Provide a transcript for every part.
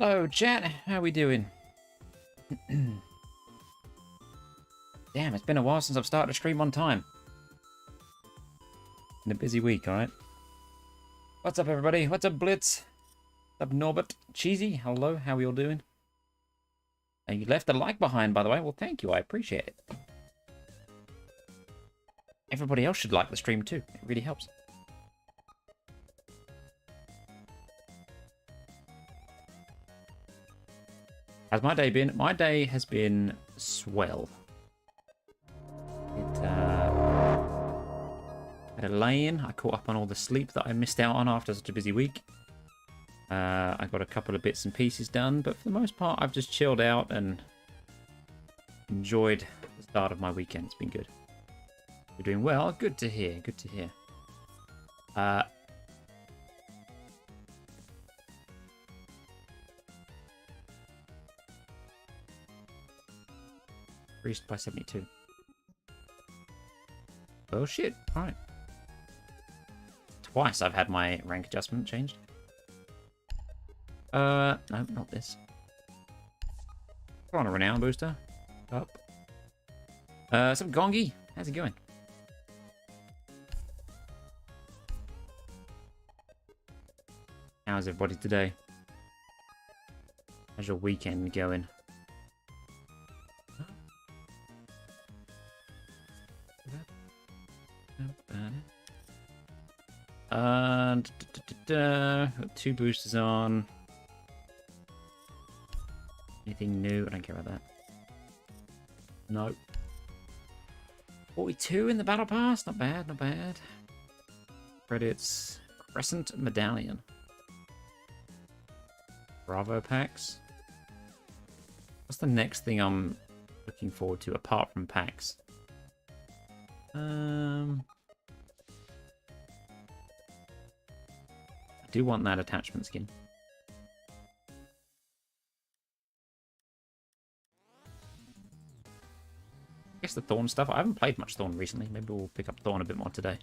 Hello, chat. How we doing? Damn, it's been a while since I've started a stream on time. Been a busy week, alright? What's up, everybody? What's up, Blitz? What's up, Norbert? Cheesy, hello. How are you all doing? And you left a like behind, by the way. Well, thank you. I appreciate it. Everybody else should like the stream, too. It really helps. How's my day been? My day has been swell. It had a lay-in. I caught up on all the sleep that I missed out on after such a busy week. I got a couple of bits and pieces done, but for the most part, I've just chilled out and enjoyed the start of my weekend. It's been good. You're doing well. Good to hear. Good to hear. Increased by 72. Oh shit. Alright. Twice I've had my rank adjustment changed. No, not this. Put on a renown booster. Up. Some Gongi. How's it going? How's everybody today? How's your weekend going? Got 2 boosters on. Anything new? I don't care about that. No. 42 in the battle pass. Not bad, not bad. Credits. Crescent medallion. Bravo packs. What's the next thing I'm looking forward to apart from packs? I do want that attachment skin. I guess the Thorn stuff. I haven't played much Thorn recently. Maybe we'll pick up Thorn a bit more today.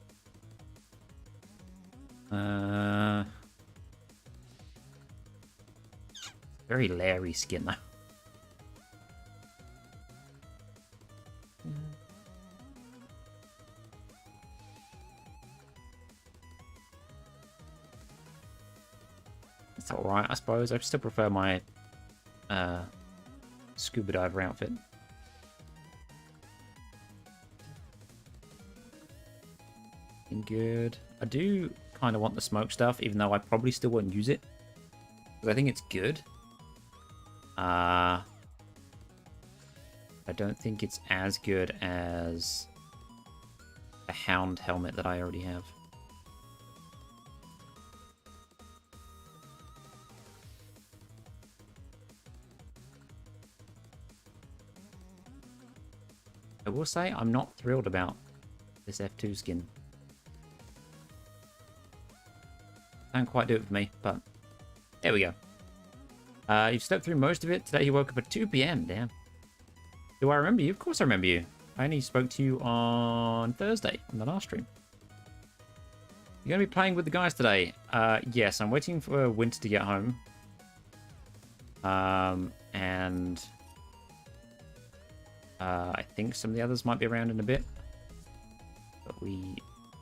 Very Larry skin though. It's alright, I suppose. I still prefer my scuba diver outfit. Good. I do kind of want the smoke stuff, even though I probably still won't use it. Because I think it's good. I don't think it's as good as the Hound helmet that I already have. I will say I'm not thrilled about this F2 skin. Don't quite do it for me, but there we go. You've slept through most of it. Today you woke up at 2 p.m. Damn. Do I remember you? Of course I remember you. I only spoke to you on Thursday on the last stream. You're going to be playing with the guys today. Yes, I'm waiting for Winter to get home. And I think some of the others might be around in a bit. But we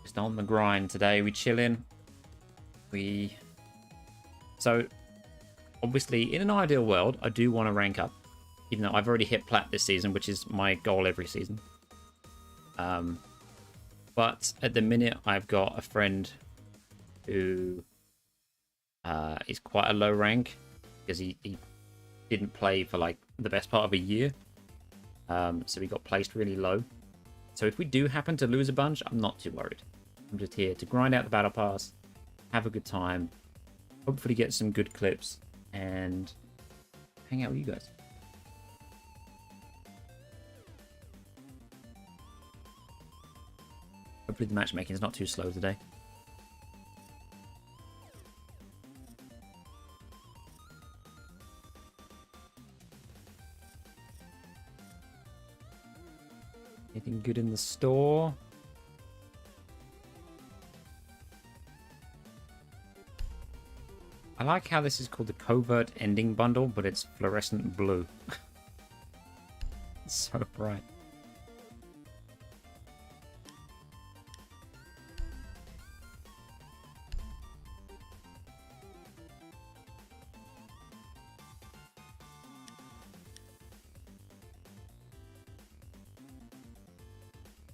just on the grind today. We chill in. So obviously in an ideal world I do want to rank up, even though I've already hit plat this season, which is my goal every season. But at the minute I've got a friend who is quite a low rank because he didn't play for like the best part of a year, so he got placed really low. So if we do happen to lose a bunch, I'm not too worried. I'm just here to grind out the battle pass, have a good time, hopefully get some good clips, and hang out with you guys. Hopefully the matchmaking is not too slow today. Anything good in the store? I like how this is called the Covert Ending Bundle, but it's fluorescent blue. It's so bright.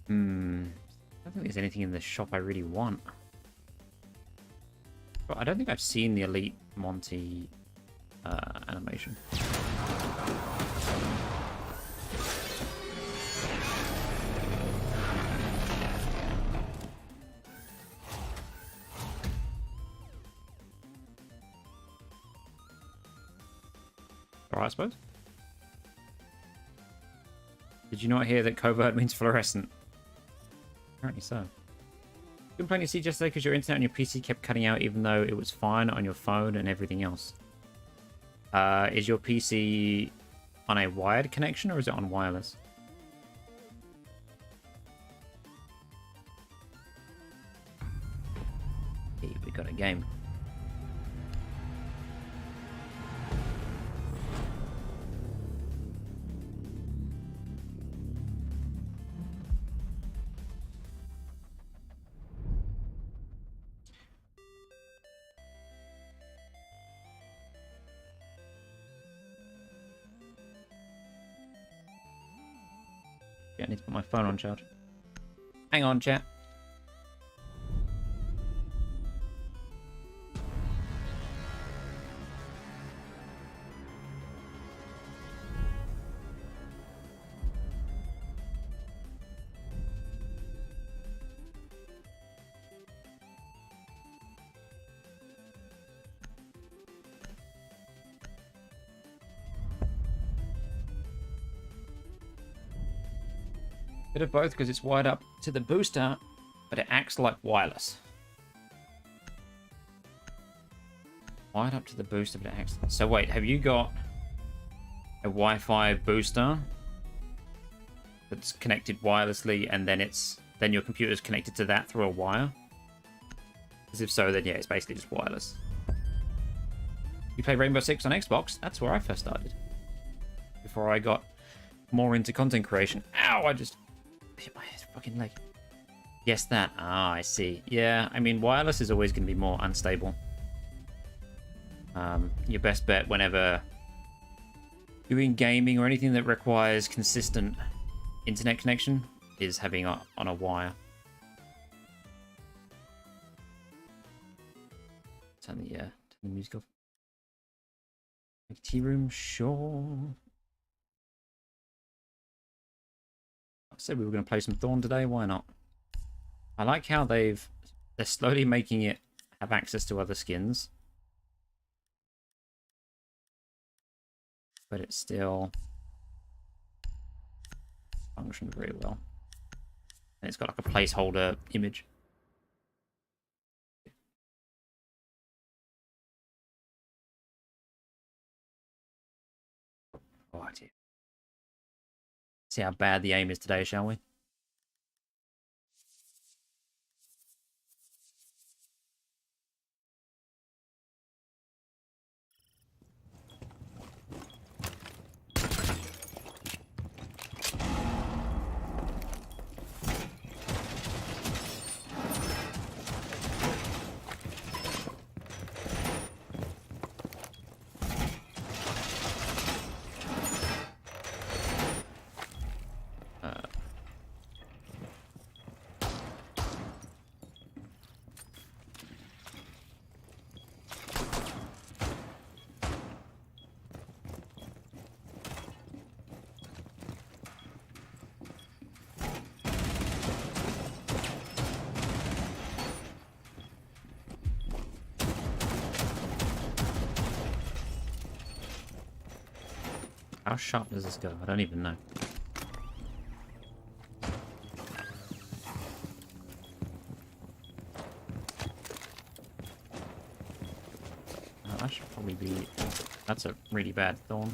I don't think there's anything in the shop I really want. But I don't think I've seen the Elite Monty animation. Alright, I suppose. Did you not hear that covert means fluorescent? Apparently so. Couldn't play any Siege yesterday because your internet on your PC kept cutting out even though it was fine on your phone and everything else. Is your PC on a wired connection or is it on wireless? Hey, we got a game. I need to put my phone on charge. Hang on, chat. Bit of both because it's wired up to the booster, but it acts like wireless. Wired up to the booster, but it acts... So wait, have you got a Wi-Fi booster that's connected wirelessly and then your computer's connected to that through a wire? Because if so, then yeah, it's basically just wireless. You play Rainbow Six on Xbox? That's where I first started. Before I got more into content creation. Ow, I just hit my fucking leg. Yes, that. Ah, I see. Yeah, I mean, wireless is always going to be more unstable. Your best bet whenever doing gaming or anything that requires consistent internet connection is having it on a wire. Turn the music off. Tea room, sure. I said we were going to play some Thorn today. Why not? I like how they're slowly making it have access to other skins, but it still functions very well. And it's got like a placeholder image. Oh dear. See how bad the aim is today, shall we? How sharp does this go? I don't even know. That should probably be... That's a really bad thorn.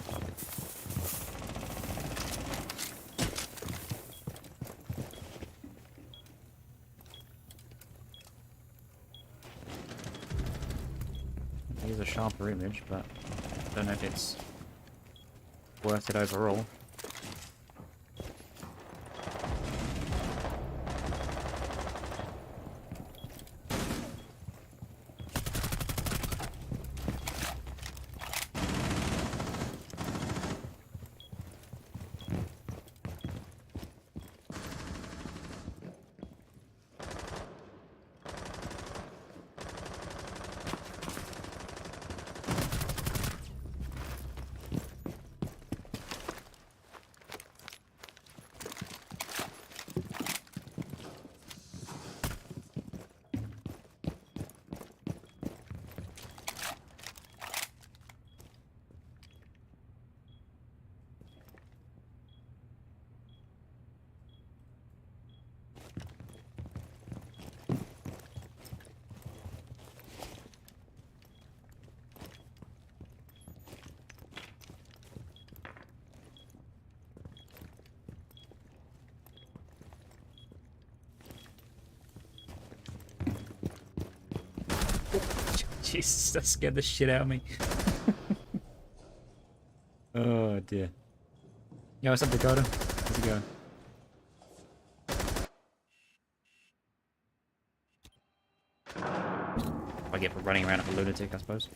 use a sharper image, but I don't know if it's worth it overall. Jesus, that scared the shit out of me. Oh dear. Yo, what's up, Dakota? How's it going? I get for running around like a lunatic, I suppose.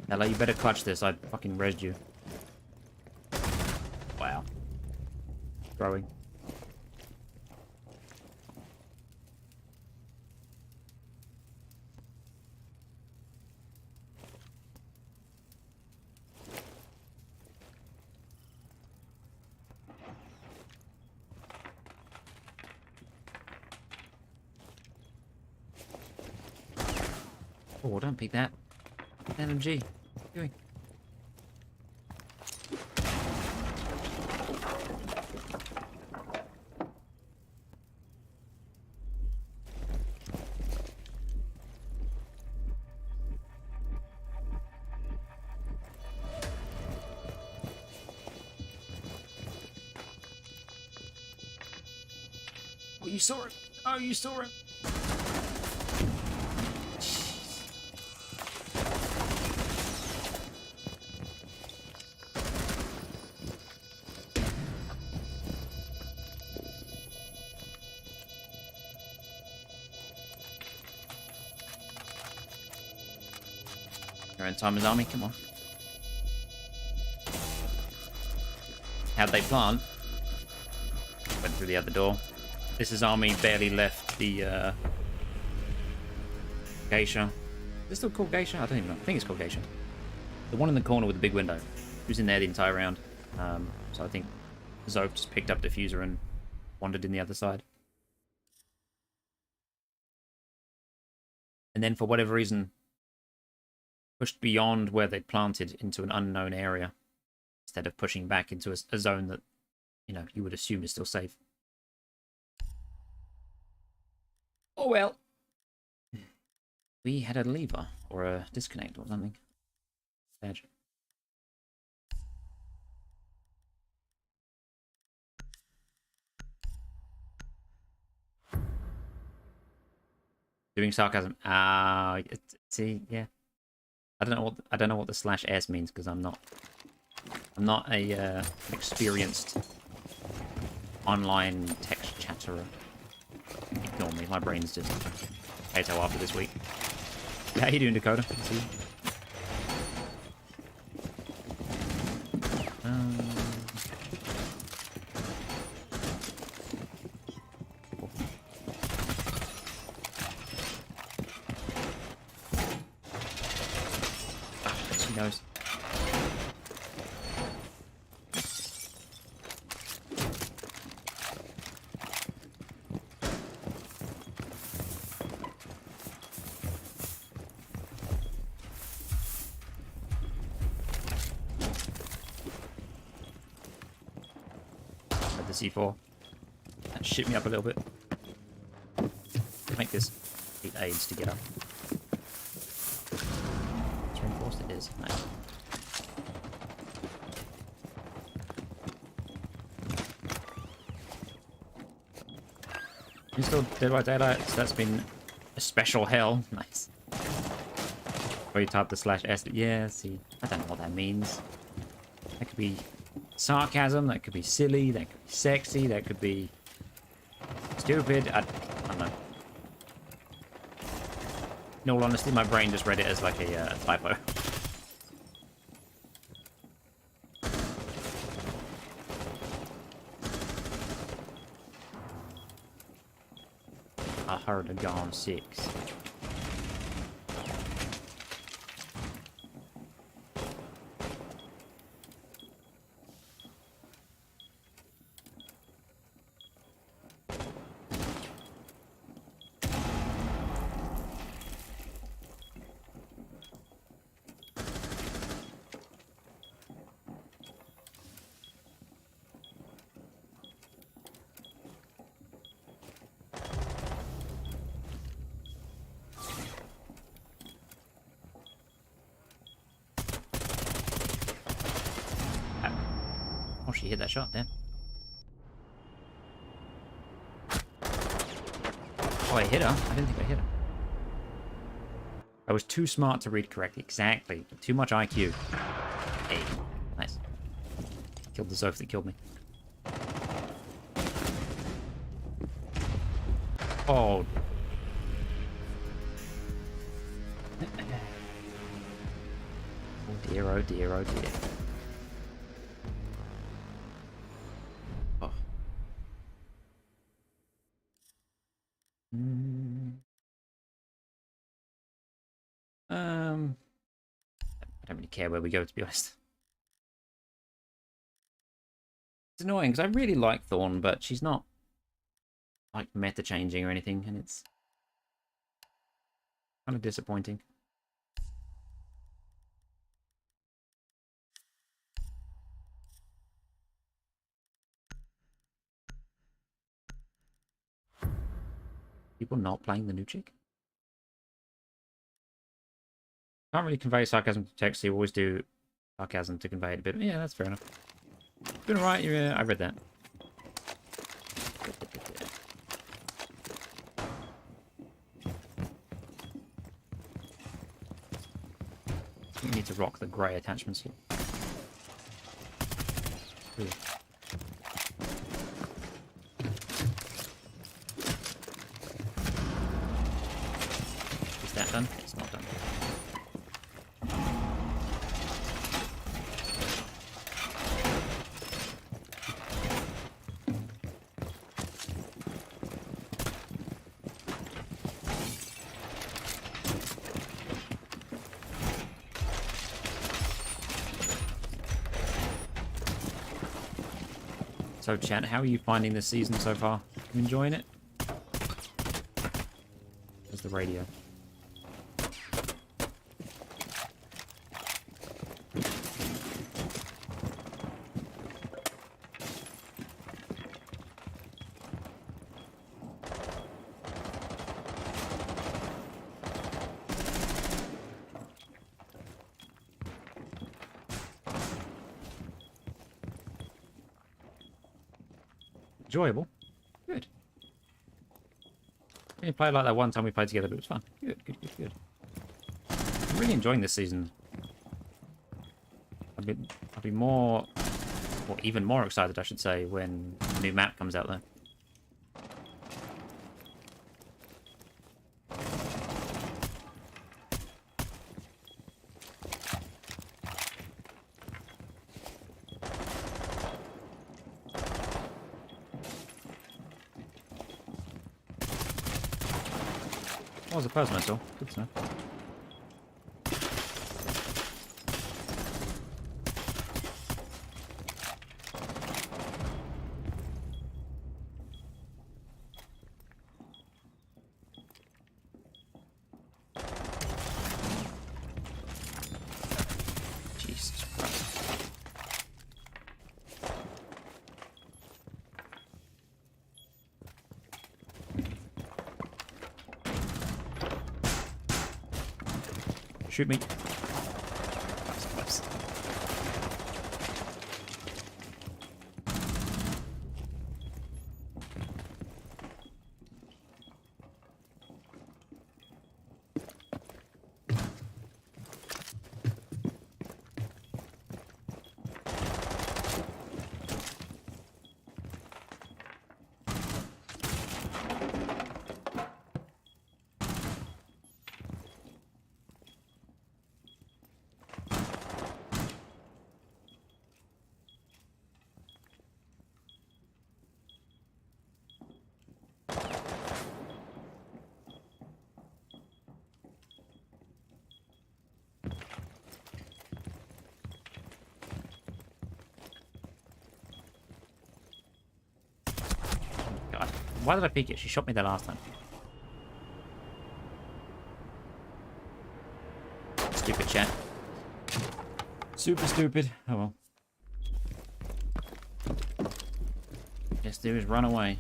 Ella, you better clutch this. I fucking rezzed you. Wow. Throwing. Oh, don't pick that. LMG. What are you doing? Oh, you saw it. Oh, you saw it. You're in Simon's army, come on. How'd they plant? Went through the other door. This is army barely left the geisha. Is it still called geisha? I don't even know. I think it's called geisha. The one in the corner with the big window. He was in there the entire round. So I think Zoe just picked up diffuser and wandered in the other side. And then for whatever reason, pushed beyond where they planted into an unknown area instead of pushing back into a zone that, you know, you would assume is still safe. Oh well. We had a lever or a disconnect or something. Badge. Doing sarcasm. See, yeah. I don't know what the /s means because I'm not a experienced online text chatterer. Ignore me, my brain's just potato after this week. How you doing, Dakota? See you. She knows. C4. That shit me up a little bit. Make this 8 aids to get up. It's reinforced, it is. Nice. Installed Dead by Daylight, so that's been a special hell. Nice. Or you type the /s. Yeah, see, I don't know what that means. That could be sarcasm, that could be silly, that could be sexy, that could be stupid. I don't know. In all honesty, my brain just read it as like a typo. I heard a gone 6. Oh, she hit that shot then. Oh, I hit her. I didn't think I hit her. I was too smart to read correctly. Exactly. Too much IQ. Hey, nice. Killed the Zoph that killed me. Oh. Oh dear, oh dear, oh dear. Oh. I don't really care where we go, to be honest. It's annoying, because I really like Thorn, but she's not, like, meta-changing or anything, and it's kind of disappointing. People not playing the new chick? Can't really convey sarcasm to text, so you always do sarcasm to convey it a bit. Yeah, that's fair enough. Been alright, yeah, I read that. We need to rock the grey attachments here. Ooh. Is that done? It's not done. So, chat, how are you finding this season so far? You enjoying it? There's the radio. Enjoyable. Good. We played like that one time we played together, but it was fun. Good, good, good, good. I'm really enjoying this season. I'll be more, or even more excited, I should say, when the new map comes out there. What was the person I saw? Good to know. Jesus Christ. Shoot me. That's close. Why did I peek it? She shot me there last time. Stupid chat. Super stupid. Oh well. Just do is run away.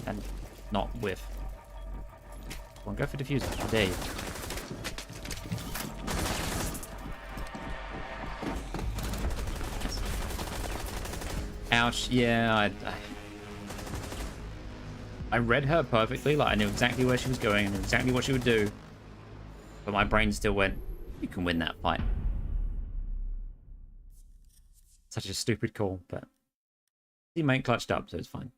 And not whiff. Come on, go for diffuser. How dare you. Ouch. Yeah, I read her perfectly. Like, I knew exactly where she was going. I knew exactly what she would do. But my brain still went, you can win that fight. Such a stupid call, but teammate clutched up, so it's fine.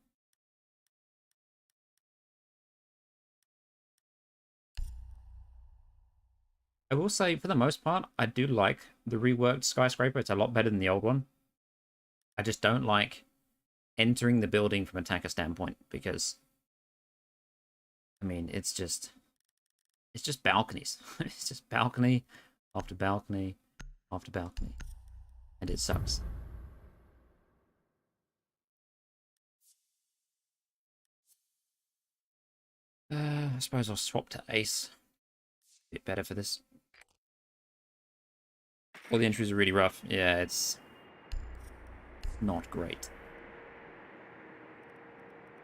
I will say, for the most part, I do like the reworked skyscraper. It's a lot better than the old one. I just don't like entering the building from attacker standpoint because, I mean, it's just balconies. It's just balcony after balcony after balcony, and it sucks. I suppose I'll swap to ace. A bit better for this. All the entries are really rough. Yeah, it's not great.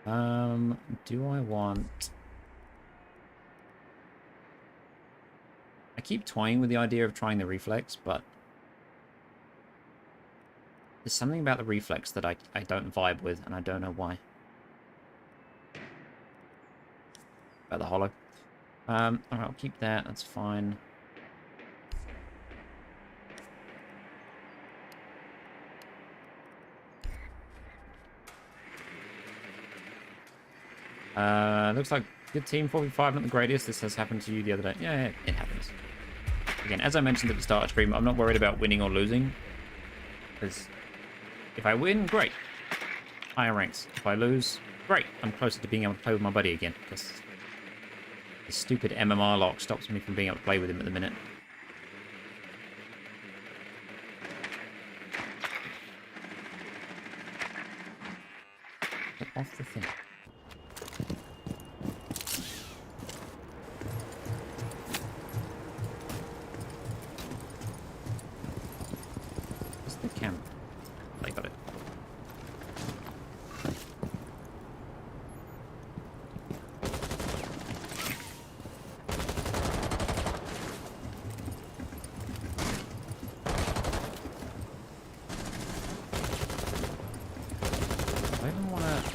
Do I want... I keep toying with the idea of trying the reflex, but there's something about the reflex that I don't vibe with, and I don't know why. About the hollow. Alright, I'll keep that. That's fine. Looks like good team 45, not the greatest. This has happened to you the other day. Yeah, it happens. Again, as I mentioned at the start of the stream, I'm not worried about winning or losing. Because if I win, great. Higher ranks. If I lose, great. I'm closer to being able to play with my buddy again. Because the stupid MMR lock stops me from being able to play with him at the minute. Get off the thing. Where's the camera? I got it.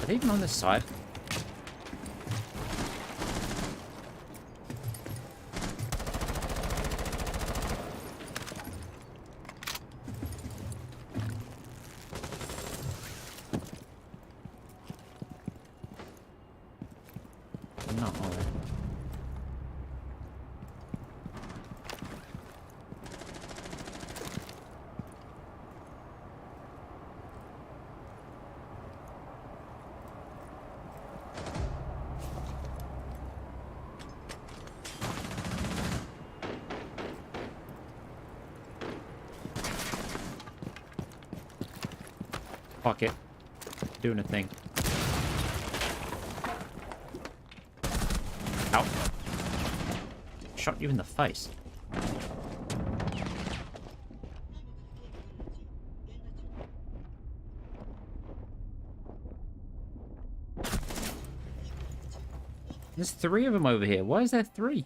Are they even on this side? No, are they? Fuck it. Doing a thing. Ow. Shot you in the face. There's 3 of them over here. Why is there 3?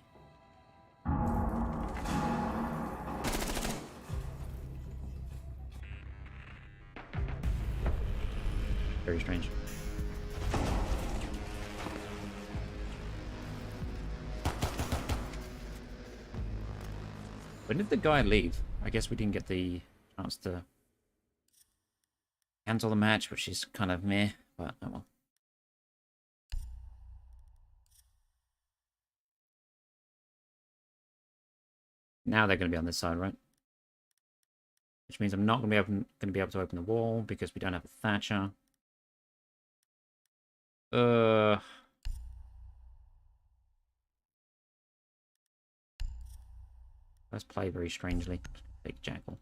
Very strange. When did the guy leave? I guess we didn't get the chance to cancel the match, which is kind of meh, but oh well. Now they're going to be on this side, right? Which means I'm not going to be able to open the wall because we don't have a Thatcher. Let's play very strangely. Big Jackal.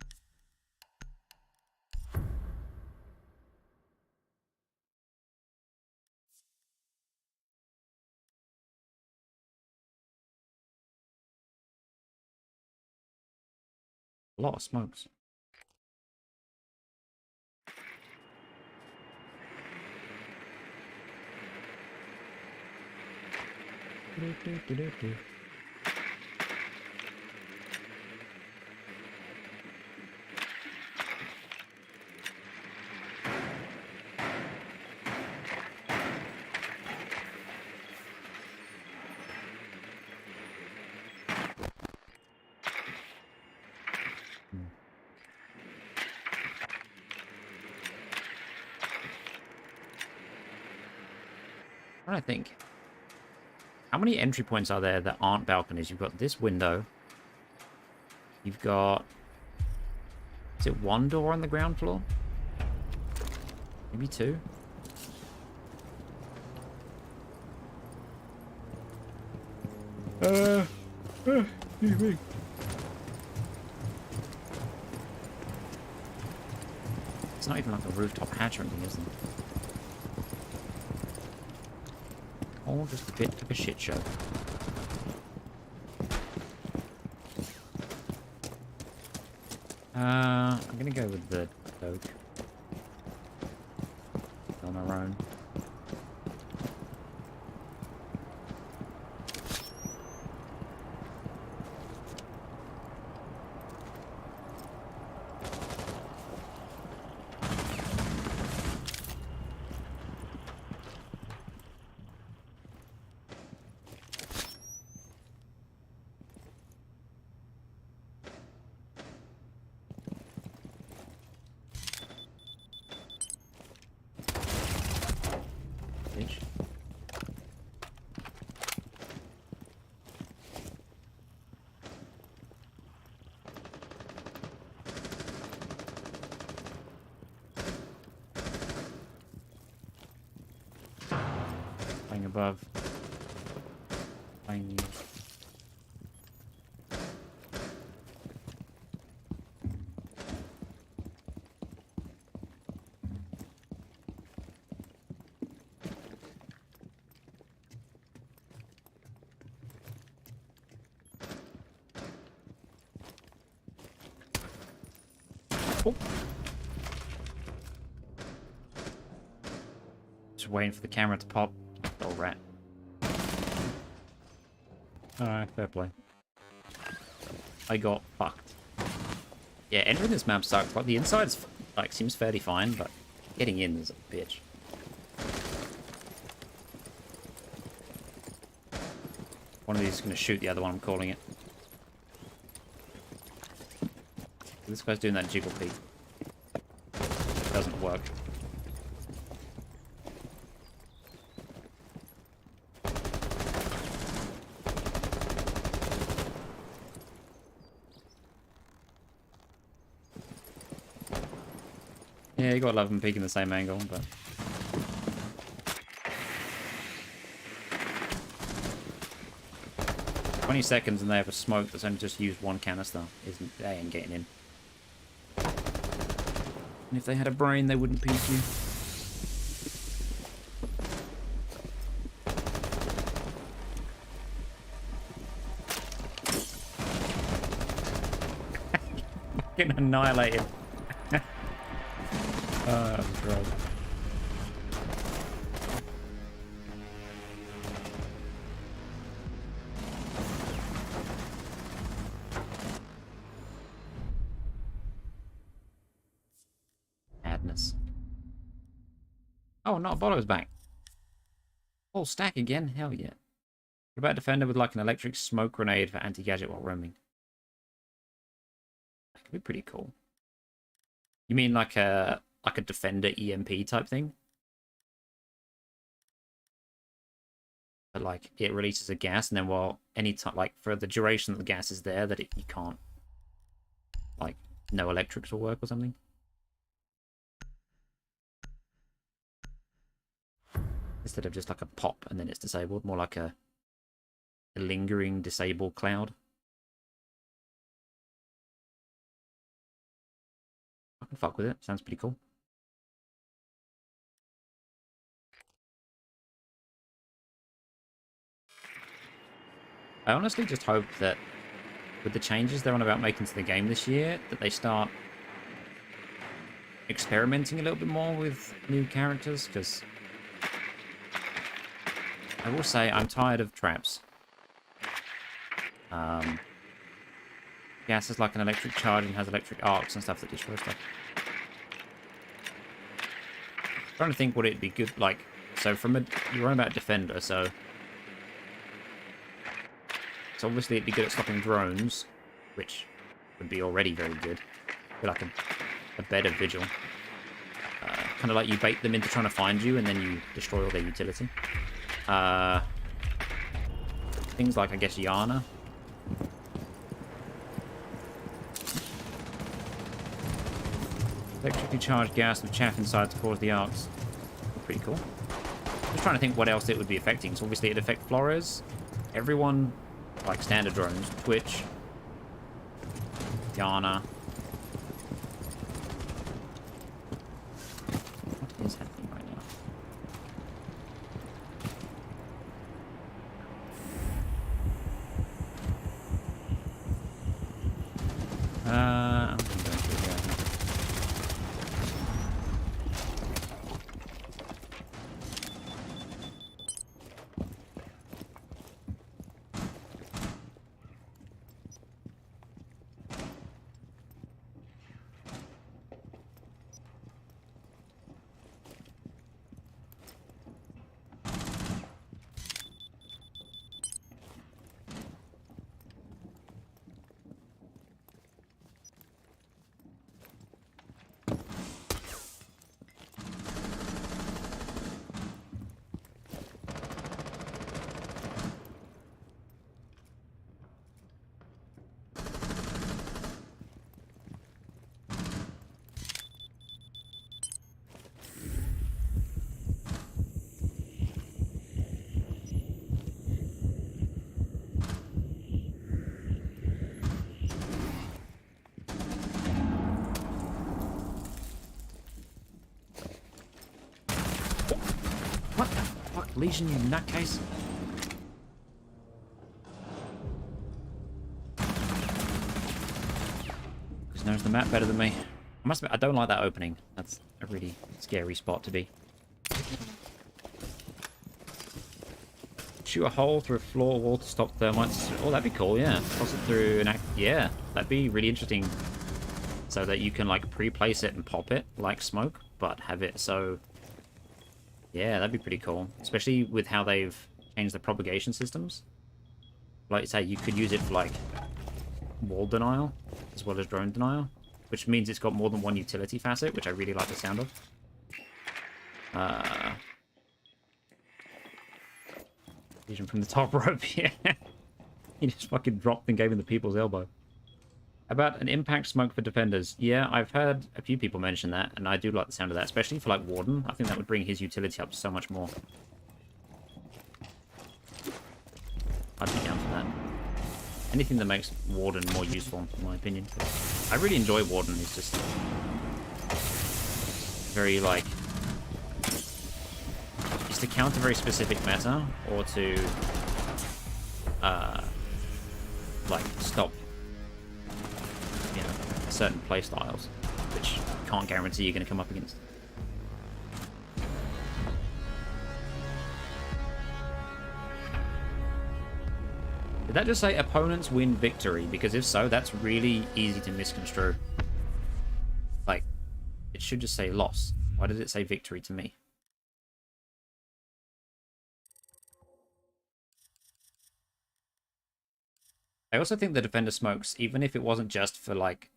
A lot of smokes. I think. How many entry points are there that aren't balconies? You've got this window. You've got... Is it one door on the ground floor? Maybe two? Excuse me. It's not even like a rooftop hatch or anything, is it? All just a bit of a shit show. I'm gonna go with the oak. On our own. Bitch. Flying above. Flying. Oh. Just waiting for the camera to pop. Oh, rat. Alright, fair play. I got fucked. Yeah, entering this map sucks. Like, the inside's, like, seems fairly fine, but getting in is a bitch. One of these is going to shoot the other one, I'm calling it. This guy's doing that jiggle peek. Doesn't work. Yeah, you gotta love them peeking the same angle, but... 20 seconds and they have a smoke that's only just used one canister. They ain't getting in. And if they had a brain, they wouldn't peek you. Getting annihilated. Oh, that's gross. Madness. Oh, not Apollo's back. Whole stack again? Hell yeah. What about Defender with like an electric smoke grenade for anti-gadget while roaming? That could be pretty cool. You mean like a Defender EMP type thing? But like it releases a gas, and then while any time, like for the duration that the gas is there, that you can't, like, no electrics will work or something. Instead of just like a pop and then it's disabled, more like a lingering disabled cloud. I can fuck with it. Sounds pretty cool. I honestly just hope that with the changes they're on about making to the game this year, that they start experimenting a little bit more with new characters, because I will say I'm tired of traps. Gas is like an electric charge and has electric arcs and stuff that destroy stuff. I'm trying to think what it'd be good, like, so you're on about Defender, so obviously it'd be good at stopping drones, which would be already very good. Be like a better Vigil. Kind of like you bait them into trying to find you, and then you destroy all their utility. Things like, I guess, Yana. Electrically charged gas with chaff inside to cause the arcs. Pretty cool. Just trying to think what else it would be affecting. So obviously it'd affect Flores. Everyone, like standard drones. Twitch. Yana. What is happening right now? I'm gonna go through here, I think. What the fuck? Legion, you nutcase? Because knows the map better than me. I don't like that opening. That's a really scary spot to be. Shoot a hole through a floor wall to stop thermites. Oh, that'd be cool, yeah. Toss it through an act. Yeah, that'd be really interesting. So that you can, like, pre-place it and pop it like smoke, but have it so... Yeah, that'd be pretty cool. Especially with how they've changed the propagation systems. Like you say, you could use it for, like, wall denial as well as drone denial. Which means it's got more than one utility facet, which I really like the sound of. Vision from the top rope, yeah. He just fucking dropped and gave him the people's elbow. About an impact smoke for defenders. Yeah, I've heard a few people mention that, and I do like the sound of that, especially for, like, Warden. I think that would bring his utility up so much more. I'd be down for that. Anything that makes Warden more useful, in my opinion. I really enjoy Warden. He's just very, like... Just to counter very specific meta, or to, like, stop certain playstyles, which you can't guarantee you're going to come up against. Did that just say opponents win victory? Because if so, that's really easy to misconstrue. Like, it should just say loss. Why did it say victory to me? I also think the Defender smokes, even if it wasn't just for, like,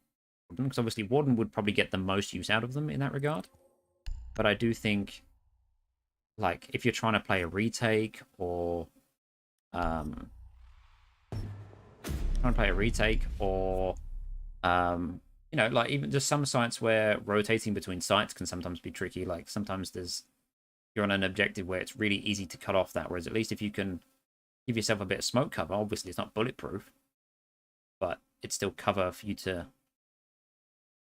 because obviously Warden would probably get the most use out of them in that regard. But I do think, like, if you're trying to play a retake or you know, like, even just some sites where rotating between sites can sometimes be tricky. Like, sometimes you're on an objective where it's really easy to cut off that, whereas at least if you can give yourself a bit of smoke cover, obviously it's not bulletproof, but it's still cover for you to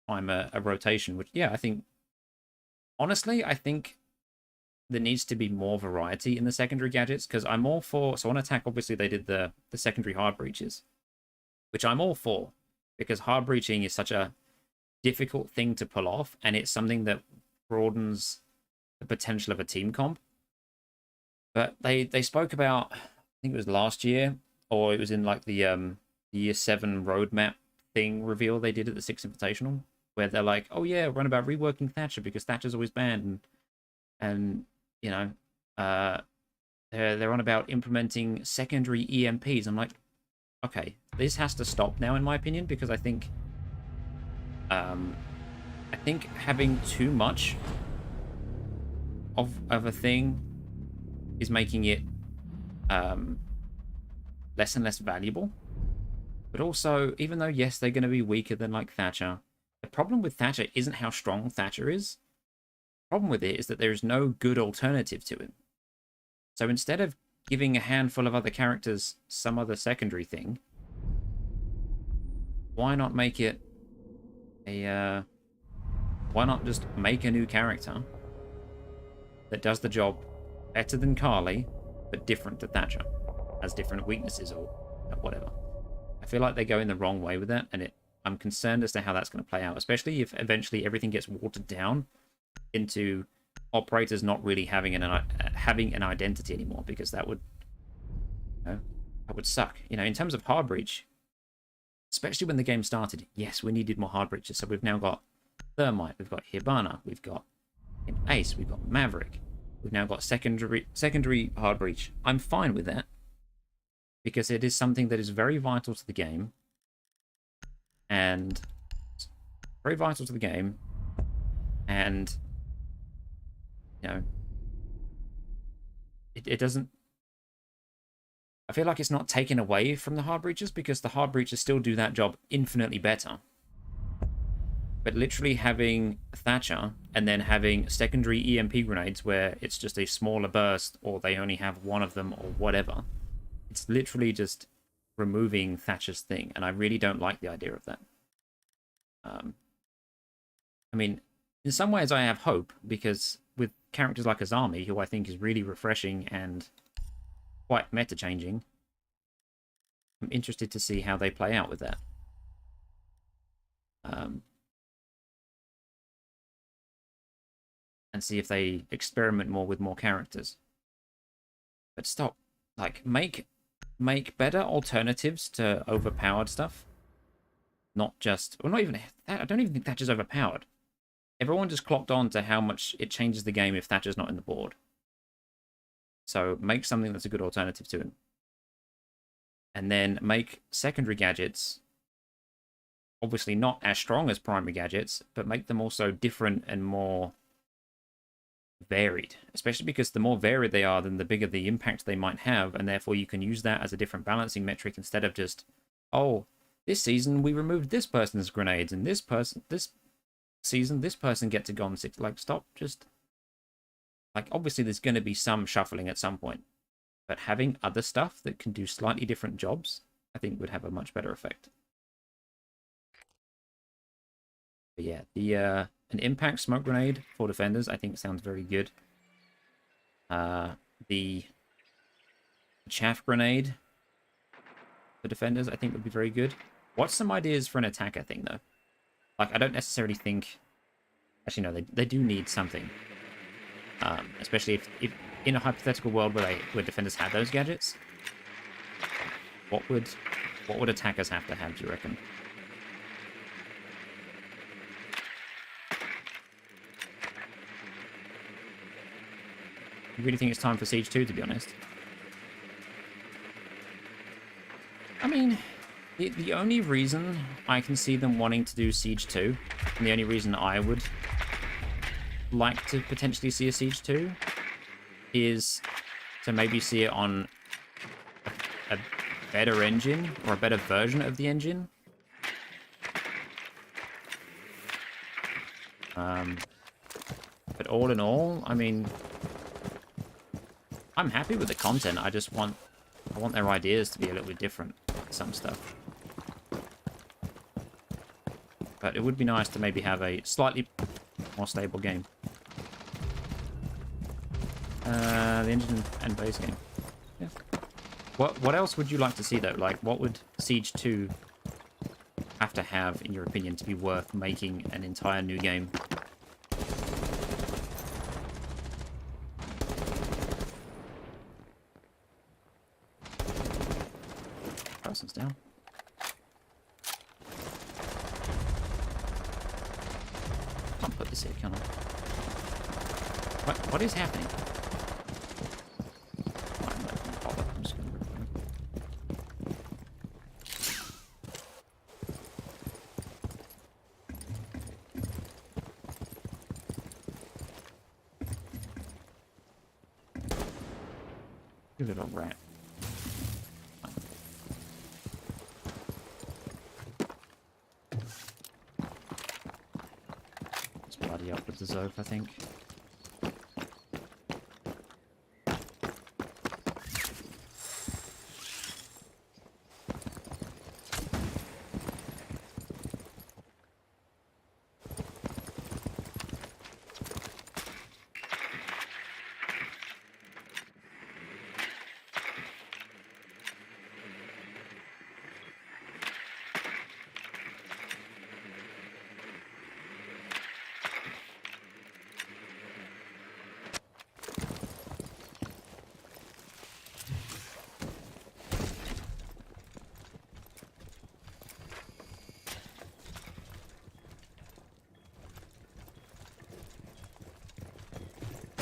time a rotation, which, yeah, I think, honestly, I think there needs to be more variety in the secondary gadgets, because I'm all for, so on attack, obviously they did the secondary hard breaches, which I'm all for, because hard breaching is such a difficult thing to pull off, and it's something that broadens the potential of a team comp. But they spoke about, I think it was last year, or it was in like the year 7 roadmap thing reveal they did at the Six Invitational, where they're like, oh yeah, we're on about reworking Thatcher because Thatcher's always banned, and you know, they're on about implementing secondary EMPs. I'm like, okay, this has to stop now, in my opinion, because I think having too much of a thing is making it less and less valuable. But also, even though, yes, they're going to be weaker than, like, Thatcher, the problem with Thatcher isn't how strong Thatcher is. The problem with it is that there is no good alternative to him. So instead of giving a handful of other characters some other secondary thing, why not make it a... why not just make a new character that does the job better than Carly, but different to Thatcher, has different weaknesses or whatever. I feel like they're going the wrong way with that, and I'm concerned as to how that's going to play out, especially if eventually everything gets watered down into operators not really having an identity anymore, because that would, that would suck. In terms of hard breach, especially when the game started, yes, we needed more hard breaches. So we've now got Thermite, we've got Hibana, we've got Ace, we've got Maverick. We've now got secondary hard breach. I'm fine with that, because it is something that is very vital to the game, and it doesn't. I feel like it's not taken away from the hard breaches, because the hard breaches still do that job infinitely better. But literally having Thatcher and then having secondary EMP grenades where it's just a smaller burst, or they only have one of them, or whatever, it's literally just removing Thatcher's thing, and I really don't like the idea of that. I mean, in some ways I have hope, because with characters like Azami, who I think is really refreshing and quite meta-changing, I'm interested to see how they play out with that. And see if they experiment more with more characters. But stop. Like, make better alternatives to overpowered stuff. Not just... Well, not even... I don't even think Thatcher's overpowered. Everyone just clocked on to how much it changes the game if Thatcher's not in the board. So make something that's a good alternative to him. And then make secondary gadgets obviously not as strong as primary gadgets, but make them also different and more varied, especially because the more varied they are, then the bigger the impact they might have, and therefore you can use that as a different balancing metric instead of just, oh, this season we removed this person's grenades, and this season this person gets a Gon 6. Like, stop, just... Like, obviously there's going to be some shuffling at some point, but having other stuff that can do slightly different jobs, I think would have a much better effect. But yeah, an impact smoke grenade for defenders, I think, sounds very good. The chaff grenade for defenders, I think, would be very good. What's some ideas for an attacker thing, though? Like, I don't necessarily think... Actually, no, they do need something. Especially if in a hypothetical world where defenders had those gadgets, what would attackers have to have, do you reckon? I really think it's time for Siege 2, to be honest. I mean, the only reason I can see them wanting to do Siege 2, and the only reason I would like to potentially see a Siege 2, is to maybe see it on a better engine, or a better version of the engine. But all in all, I mean... I'm happy with the content. I want their ideas to be a little bit different, some stuff. But it would be nice to maybe have a slightly more stable game. The engine and base game. Yeah. What else would you like to see, though? Like, what would Siege 2 have to have, in your opinion, to be worth making an entire new game? Person's down. Can't put this here, can I? What is happening? I'm not gonna bother. I'm just gonna rip them. You little rat. Let's bloody up with the Zoph, I think.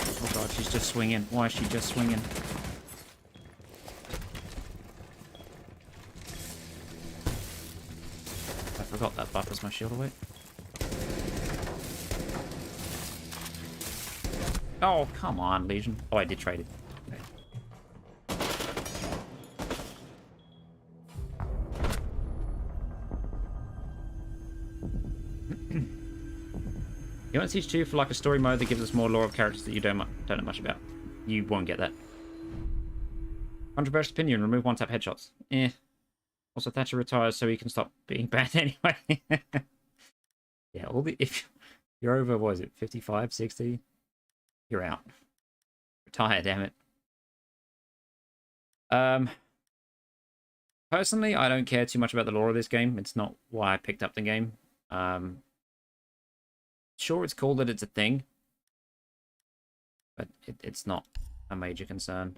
Oh god, she's just swinging. Why is she just swinging? I forgot that buffers my shield away. Oh, come on, Legion. Oh, I did trade it. Okay. You want to teach 2 for like a story mode that gives us more lore of characters that you don't know much about. You won't get that. Controversial opinion, remove one-tap headshots. Eh. Also, Thatcher retires so he can stop being bad anyway. Yeah, if you're over, what is it, 55, 60? You're out. Retire, damn it. Personally, I don't care too much about the lore of this game. It's not why I picked up the game. Sure, it's cool that it's a thing, but it's not a major concern.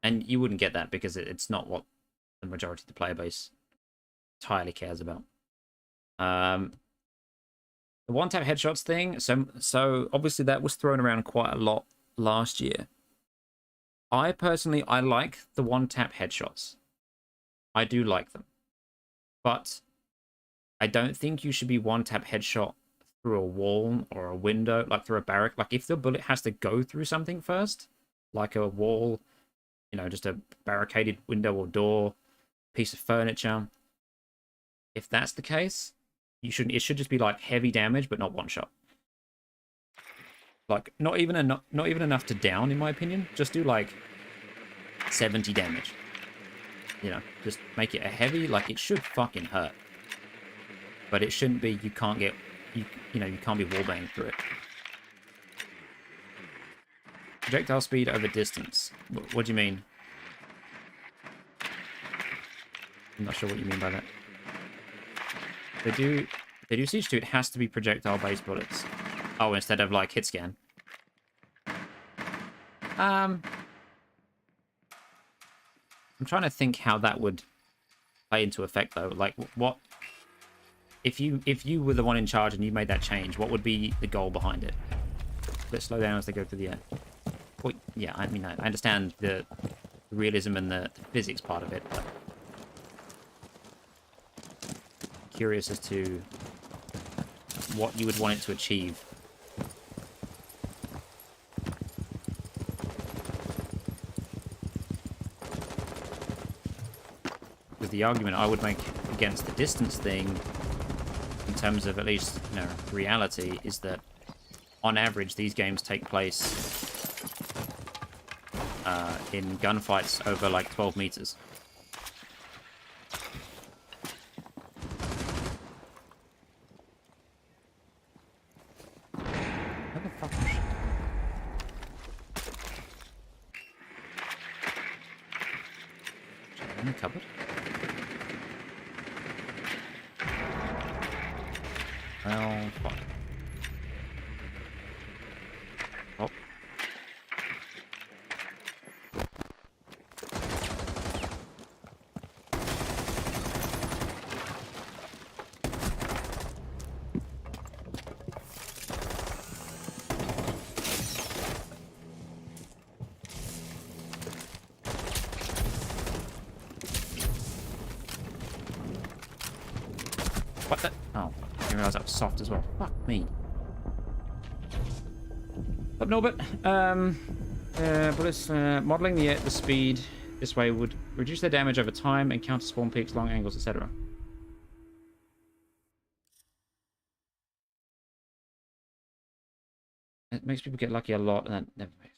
And you wouldn't get that because it's not what the majority of the player base entirely cares about. The one-tap headshots thing, so obviously that was thrown around quite a lot last year. I personally like the one-tap headshots. I do like them. But I don't think you should be one-tap headshot through a wall or a window, like through a barrack. Like, if the bullet has to go through something first, like a wall, you know, just a barricaded window or door, piece of furniture. If that's the case, it should just be like heavy damage, but not one shot. Like, not even enough to down, in my opinion. Just do like 70 damage. You know, just make it a heavy, like it should fucking hurt. But it shouldn't be, you can't be wallbanged through it. Projectile speed over distance. What do you mean? I'm not sure what you mean by that. They do Siege 2, it has to be projectile-based bullets. Oh, instead of like hit scan. I'm trying to think how that would play into effect, though. Like, what if you were the one in charge and you made that change? What would be the goal behind it? Let's slow down as they go through the air. Well, yeah, I mean, I understand the realism and the physics part of it, but curious as to what you would want it to achieve. Because the argument I would make against the distance thing, in terms of at least, you know, reality, is that on average these games take place in gunfights over like 12 meters. How the fuck is she? In the cupboard. Well, fuck. Oh. What the? Oh, I didn't realize that was soft as well. Fuck me. Up Norbert. Bullets, modeling the speed this way would reduce their damage over time and counter spawn peaks, long angles, etc. It makes people get lucky a lot, and that never makes.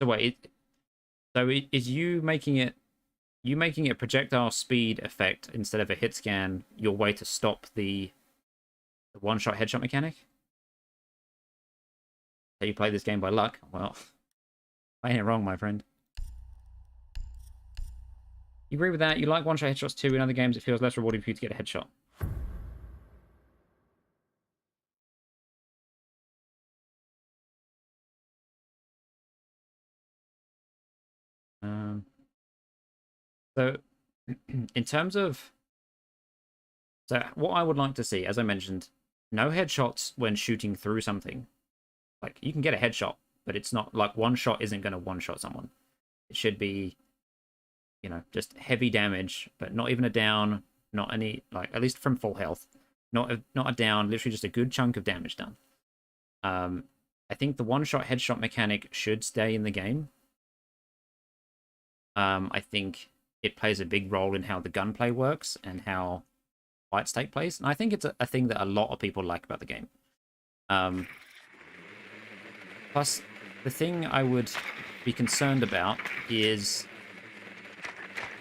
So wait, is you making it projectile speed effect instead of a hit scan your way to stop the one-shot headshot mechanic? So you play this game by luck? Well, playing it wrong, my friend. You agree with that? You like one-shot headshots too. In other games, it feels less rewarding for you to get a headshot. So, in terms of... So, what I would like to see, as I mentioned, no headshots when shooting through something. Like, you can get a headshot, but it's not... Like, one shot isn't going to one-shot someone. It should be, you know, just heavy damage, but not even a down, not any... Like, at least from full health. Not a down, literally just a good chunk of damage done. I think the one-shot headshot mechanic should stay in the game. I think it plays a big role in how the gunplay works and how fights take place. And I think it's a thing that a lot of people like about the game. Plus, the thing I would be concerned about is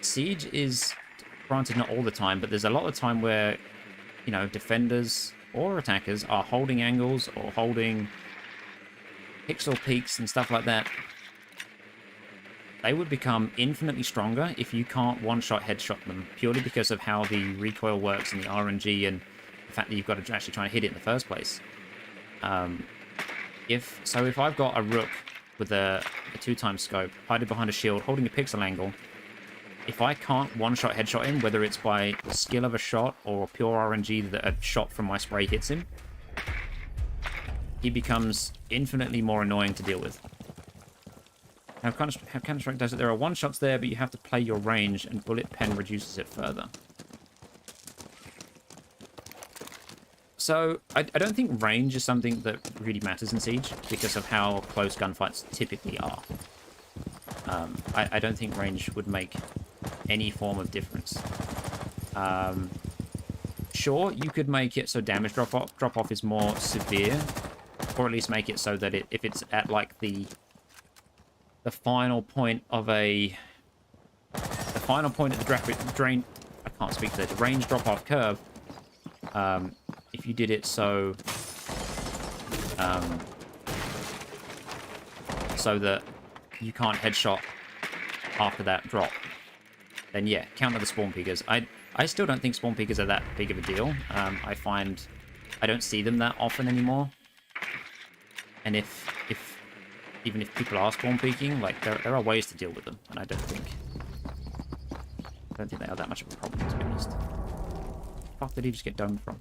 Siege is, granted not all the time, but there's a lot of time where, you know, defenders or attackers are holding angles or holding pixel peaks and stuff like that. They would become infinitely stronger if you can't one-shot headshot them, purely because of how the recoil works and the RNG and the fact that you've got to actually try and hit it in the first place. If I've got a rook with a 2x scope, hiding behind a shield, holding a pixel angle, if I can't one-shot headshot him, whether it's by the skill of a shot or pure RNG that a shot from my spray hits him, he becomes infinitely more annoying to deal with. How Counter-Strike does it, there are one-shots there, but you have to play your range, and Bullet Pen reduces it further. So, I don't think range is something that really matters in Siege, because of how close gunfights typically are. I don't think range would make any form of difference. Sure, you could make it so damage drop-off is more severe, or at least make it so that if it's at, like, the final point of the drain, I can't speak to the range drop-off curve, if you did it so that you can't headshot after that drop, then yeah, counter the spawn peekers. I still don't think spawn peekers are that big of a deal. I find I don't see them that often anymore, and even if people are spawn peeking, like there are ways to deal with them, and I don't think they are that much of a problem, to be honest. The fuck did he just get domed from?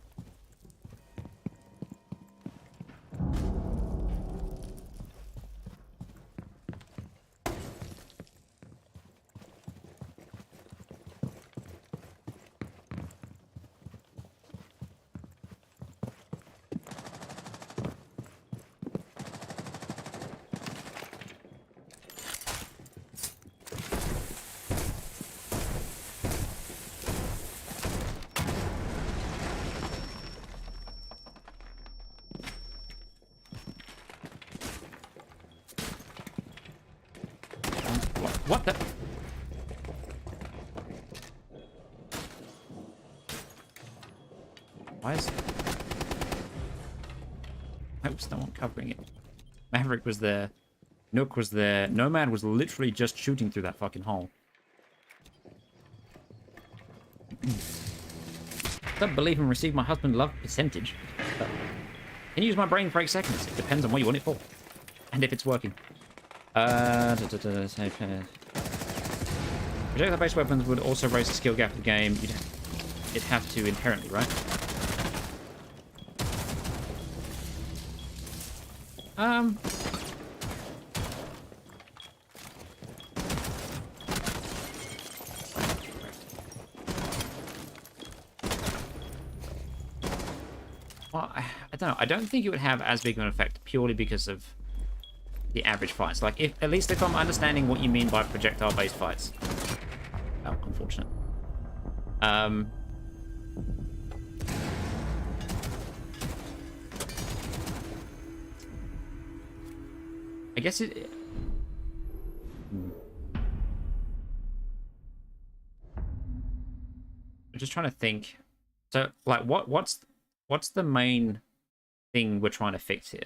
What the? Why is... Why was no one covering it? Maverick was there. Nook was there. Nomad was literally just shooting through that fucking hole. Don't believe and receive my husband love percentage. Can you use my brain for 8 seconds? It depends on what you want it for. And if it's working. Projectile-based weapons would also raise the skill gap of the game. You'd have to inherently, right? Well, I don't know. I don't think it would have as big of an effect purely because of the average fights. Like, at least if I'm understanding what you mean by projectile-based fights. Oh, unfortunate. I guess it... I'm just trying to think. So, like, what's the main thing we're trying to fix here?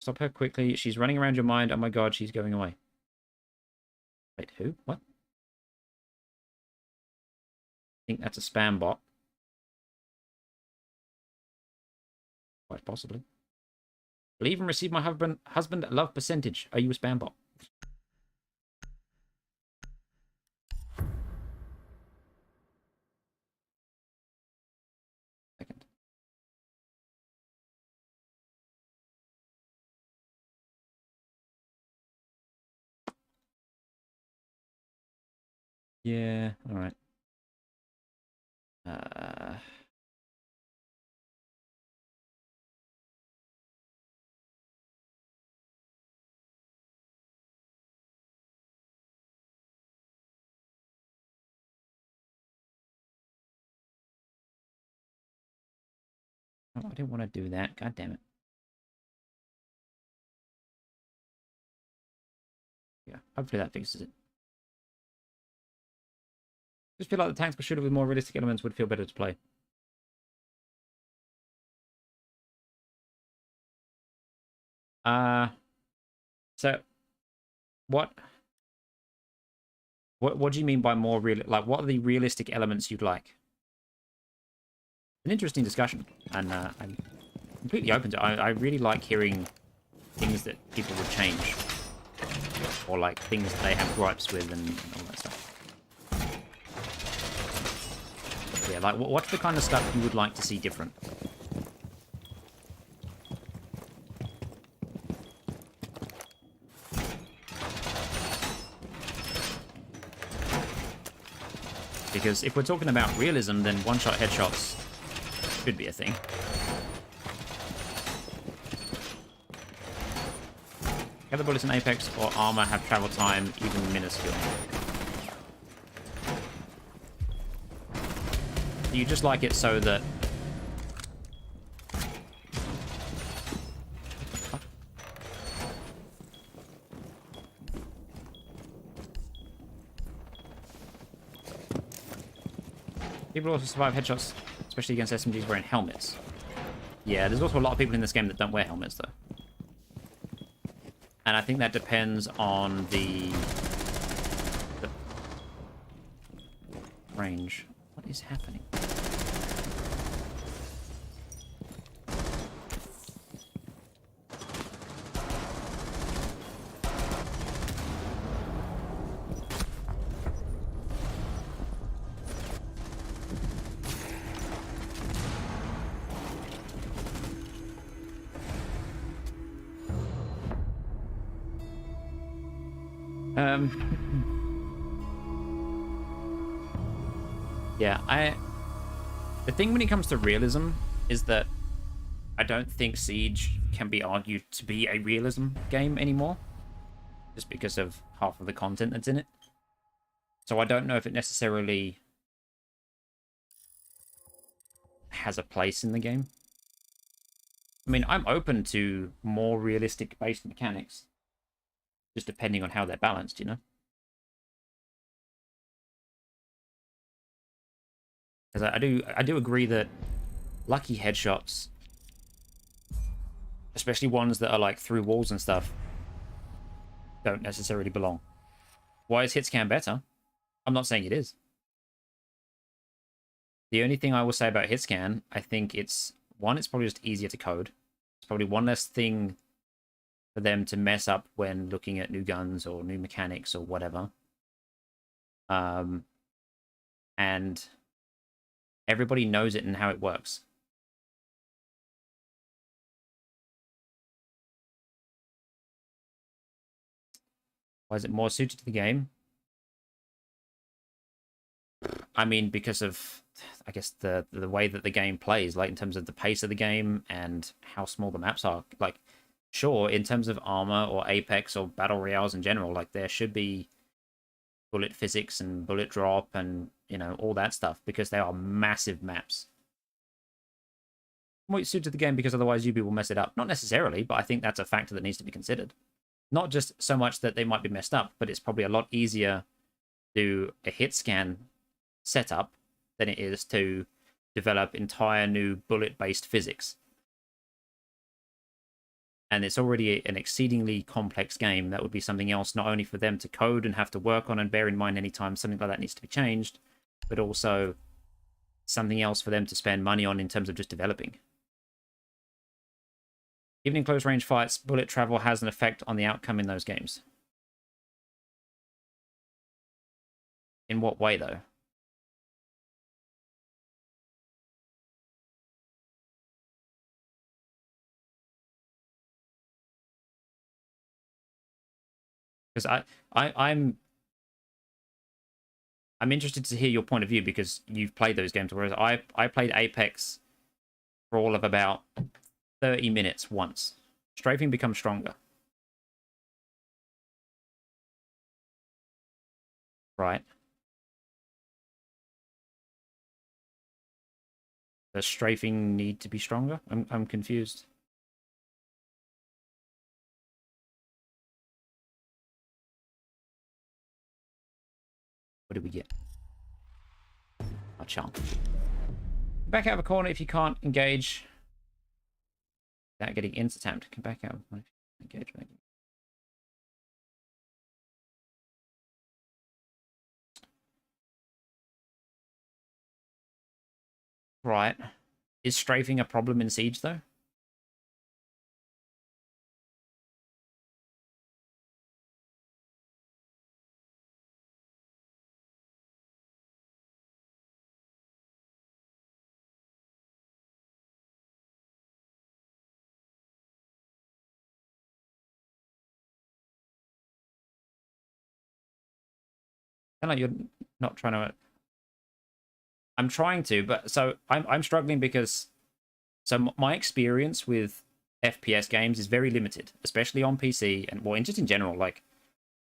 Stop her quickly. She's running around your mind. Oh my god, she's going away. Wait, who? What? I think that's a spam bot. Quite possibly. Believe and receive my husband love percentage. Are you a spam bot? Second. Yeah, alright. Oh, I didn't want to do that. God damn it. Yeah, hopefully that fixes it. Just feel like the tactical shooter with more realistic elements would feel better to play. So what do you mean by more real? Like, what are the realistic elements you'd like? An interesting discussion, and I'm completely open to it. I really like hearing things that people would change, or like things that they have gripes with, and all that stuff. Yeah, like what's the kind of stuff you would like to see different? Because if we're talking about realism, then one-shot headshots should be a thing. Other bullets in Apex or armor have travel time, even minuscule. You just like it so that... People also survive headshots, especially against SMGs wearing helmets. Yeah, there's also a lot of people in this game that don't wear helmets, though. And I think that depends on the range. What is happening? Yeah, the thing when it comes to realism is that I don't think Siege can be argued to be a realism game anymore, just because of half of the content that's in it. So I don't know if it necessarily has a place in the game. I mean, I'm open to more realistic based mechanics, just depending on how they're balanced, you know? Because I do agree that lucky headshots, especially ones that are like through walls and stuff, don't necessarily belong. Why is hit scan better? I'm not saying it is. The only thing I will say about hit scan, I think it's one, it's probably just easier to code. It's probably one less thing for them to mess up when looking at new guns or new mechanics or whatever. And everybody knows it and how it works. Why is it more suited to the game? I mean, because of, I guess, the way that the game plays, like in terms of the pace of the game and how small the maps are. Like, sure, in terms of armor or Apex or battle royales in general, like there should be bullet physics and bullet drop and all that stuff because they are massive maps. More suited to the game because otherwise UB will mess it up. Not necessarily, but I think that's a factor that needs to be considered. Not just so much that they might be messed up, but it's probably a lot easier to do a hit scan setup than it is to develop entire new bullet-based physics. And it's already an exceedingly complex game. That would be something else, not only for them to code and have to work on and bear in mind anytime something like that needs to be changed, but also something else for them to spend money on in terms of just developing. Even in close range fights, bullet travel has an effect on the outcome in those games. In what way, though? Because I'm interested to hear your point of view because you've played those games, whereas I played Apex for all of about 30 minutes once. Strafing becomes stronger. Right. Does strafing need to be stronger? I'm confused. What did we get? A chunk. Back out of a corner if you can't engage without getting insta-tapped. Come back out. Engage. Right. Is strafing a problem in Siege, though? Kind of like you're not trying to... I'm trying to, but so I'm struggling because... So my experience with FPS games is very limited, especially on PC and well, just in general. Like,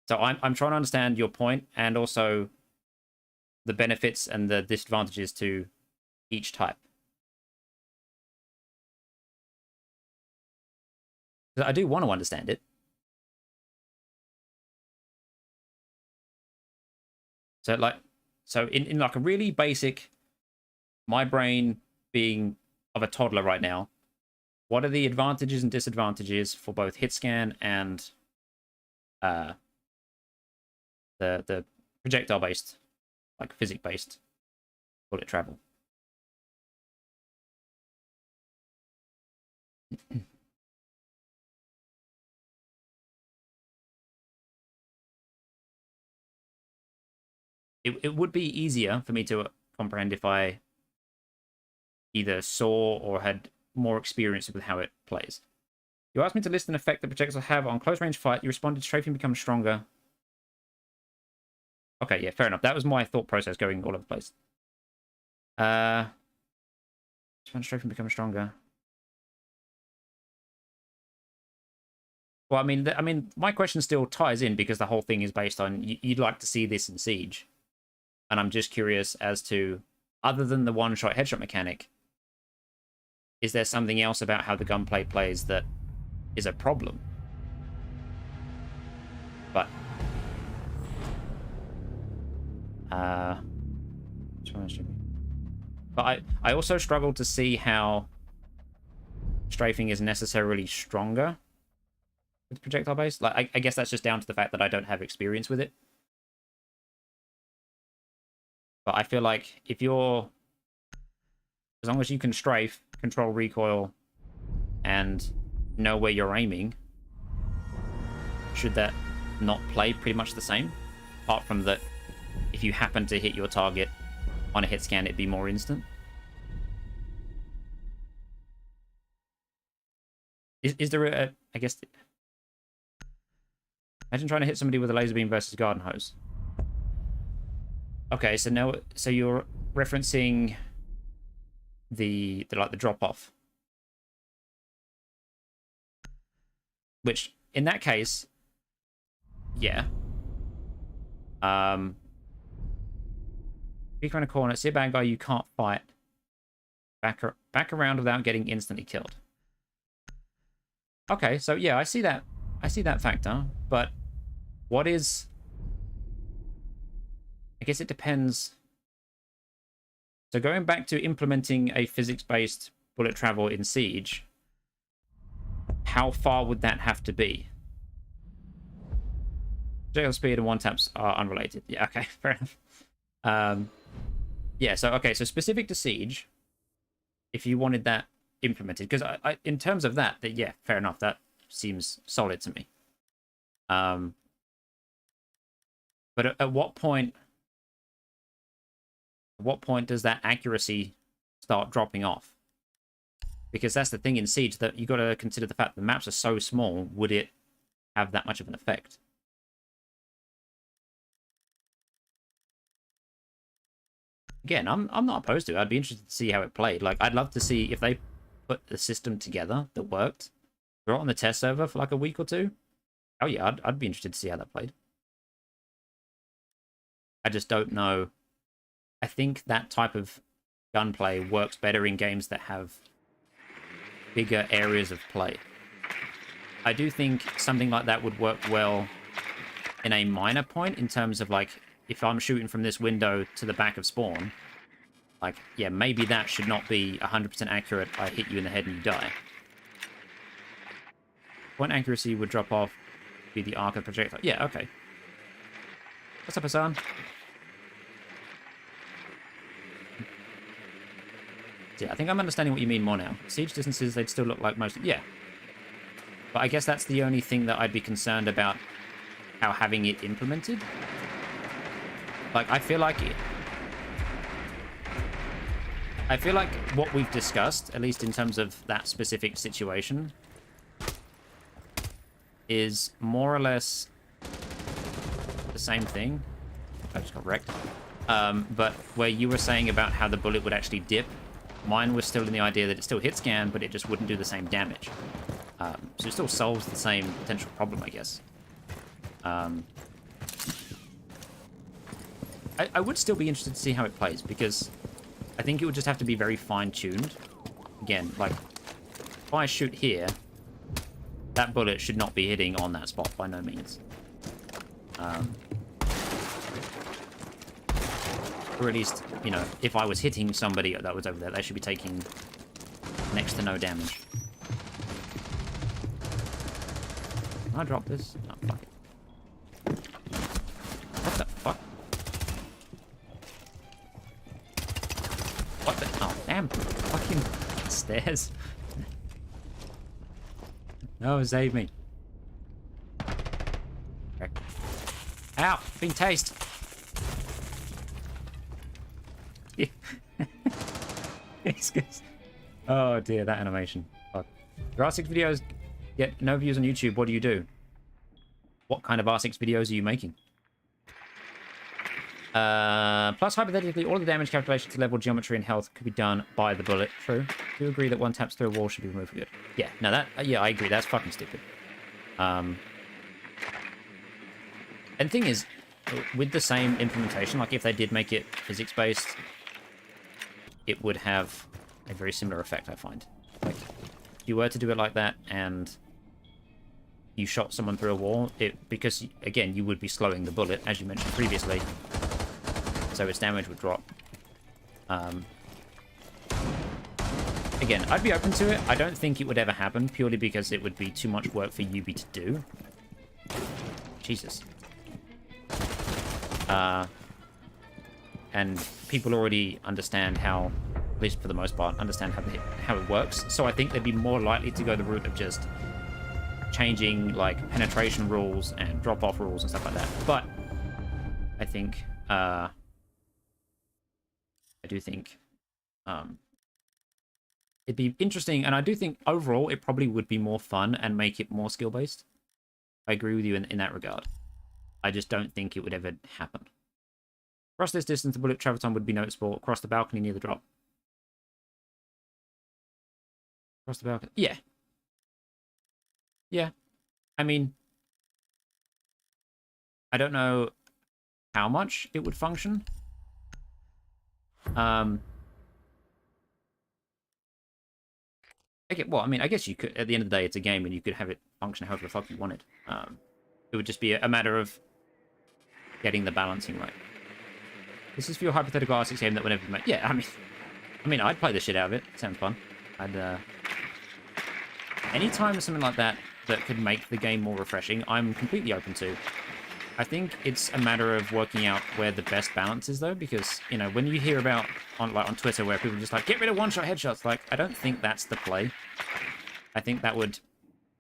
so I'm trying to understand your point and also the benefits and the disadvantages to each type. I do want to understand it. So like, so in like a really basic, my brain being of a toddler right now, what are the advantages and disadvantages for both hit scan and uh the projectile based, like physics based bullet travel? It would be easier for me to comprehend if I either saw or had more experience with how it plays. You asked me to list an effect that projectiles have on close range fight. You responded, strafing becomes stronger. Okay, yeah, fair enough. That was my thought process going all over the place. Strafing becomes stronger. Well, I mean, my question still ties in because the whole thing is based on you'd like to see this in Siege, and I'm just curious as to, other than the one-shot headshot mechanic, is there something else about how the gunplay plays that is a problem? But I also struggle to see how strafing is necessarily stronger with projectile base. Like I guess that's just down to the fact that I don't have experience with it. But I feel like if you're... As long as you can strafe, control recoil, and know where you're aiming, should that not play pretty much the same? Apart from that, if you happen to hit your target on a hit scan, it'd be more instant. Is there a... I guess... Imagine trying to hit somebody with a laser beam versus garden hose. Okay, so now... So you're referencing the drop-off. Which, in that case... Yeah. Peek around a corner, see a bad guy you can't fight. Back around without getting instantly killed. Okay, so yeah, I see that. I see that factor, but what is... I guess it depends. So going back to implementing a physics-based bullet travel in Siege, how far would that have to be? Projectile speed and one-taps are unrelated. Yeah, okay, fair enough. Yeah, so, okay, so specific to Siege, if you wanted that implemented, because I in terms of that, yeah, fair enough, that seems solid to me. But at what point... At what point does that accuracy start dropping off? Because that's the thing in Siege, that you got to consider the fact that the maps are so small. Would it have that much of an effect? Again, I'm not opposed to it. I'd be interested to see how it played. Like, I'd love to see if they put the system together that worked, throw it on the test server for like a week or two. Oh yeah, I'd be interested to see how that played. I just don't know. I think that type of gunplay works better in games that have bigger areas of play. I do think something like that would work well in a minor point, in terms of, like, if I'm shooting from this window to the back of spawn, like, yeah, maybe that should not be 100% accurate. I hit you in the head and you die. Point accuracy would drop off, be the arc of projectile. Yeah, okay. What's up, Hassan? Yeah, I think I'm understanding what you mean more now. Siege distances, they'd still look like most... Yeah. But I guess that's the only thing that I'd be concerned about, how having it implemented. Like, I feel like what we've discussed, at least in terms of that specific situation, is more or less the same thing. I just got wrecked. But where you were saying about how the bullet would actually dip, mine was still in the idea that it still hit scan, but it just wouldn't do the same damage. So it still solves the same potential problem, I guess. I would still be interested to see how it plays, because I think it would just have to be very fine-tuned. Again, like, if I shoot here, that bullet should not be hitting on that spot, by no means. Or at least, you know, if I was hitting somebody that was over there, they should be taking next to no damage. Can I drop this? Oh, fuck it. What the fuck? What the... Oh, damn. Fucking stairs. No, save me. Okay. Ow! Being tased! Oh dear, that animation. God. Your R6 videos get no views on YouTube. What do you do? What kind of R6 videos are you making? Plus, hypothetically, all of the damage calculations to level geometry and health could be done by the bullet. True. Do you agree that one taps through a wall should be removed for good? Yeah, no, that... yeah, I agree. That's fucking stupid. And the thing is, with the same implementation, like if they did make it physics-based, it would have a very similar effect, I find. Like, if you were to do it like that and you shot someone through a wall, because, again, you would be slowing the bullet, as you mentioned previously, so its damage would drop. Again, I'd be open to it. I don't think it would ever happen, purely because it would be too much work for UB to do. Jesus. and people already understand how, at least for the most part, understand how it works. So I think they'd be more likely to go the route of just changing like penetration rules and drop-off rules and stuff like that. But I think I do think it'd be interesting, and I do think overall it probably would be more fun and make it more skill-based. I agree with you in that regard. I just don't think it would ever happen. Across this distance, the bullet travel time would be noticeable. Across the balcony near the drop. Across the balcony. Yeah. Yeah. I mean, I don't know how much it would function. Well, I mean, I guess you could, at the end of the day, it's a game and you could have it function however the fuck you wanted. It would just be a matter of getting the balancing right. This is for your hypothetical R6 game that whenever you make... Yeah, I mean, I'd play the shit out of it. Sounds fun. Anytime something like that could make the game more refreshing, I'm completely open to. I think it's a matter of working out where the best balance is, though, because, you know, when you hear about, on Twitter, where people are just like, get rid of one-shot headshots, like, I don't think that's the play. I think that would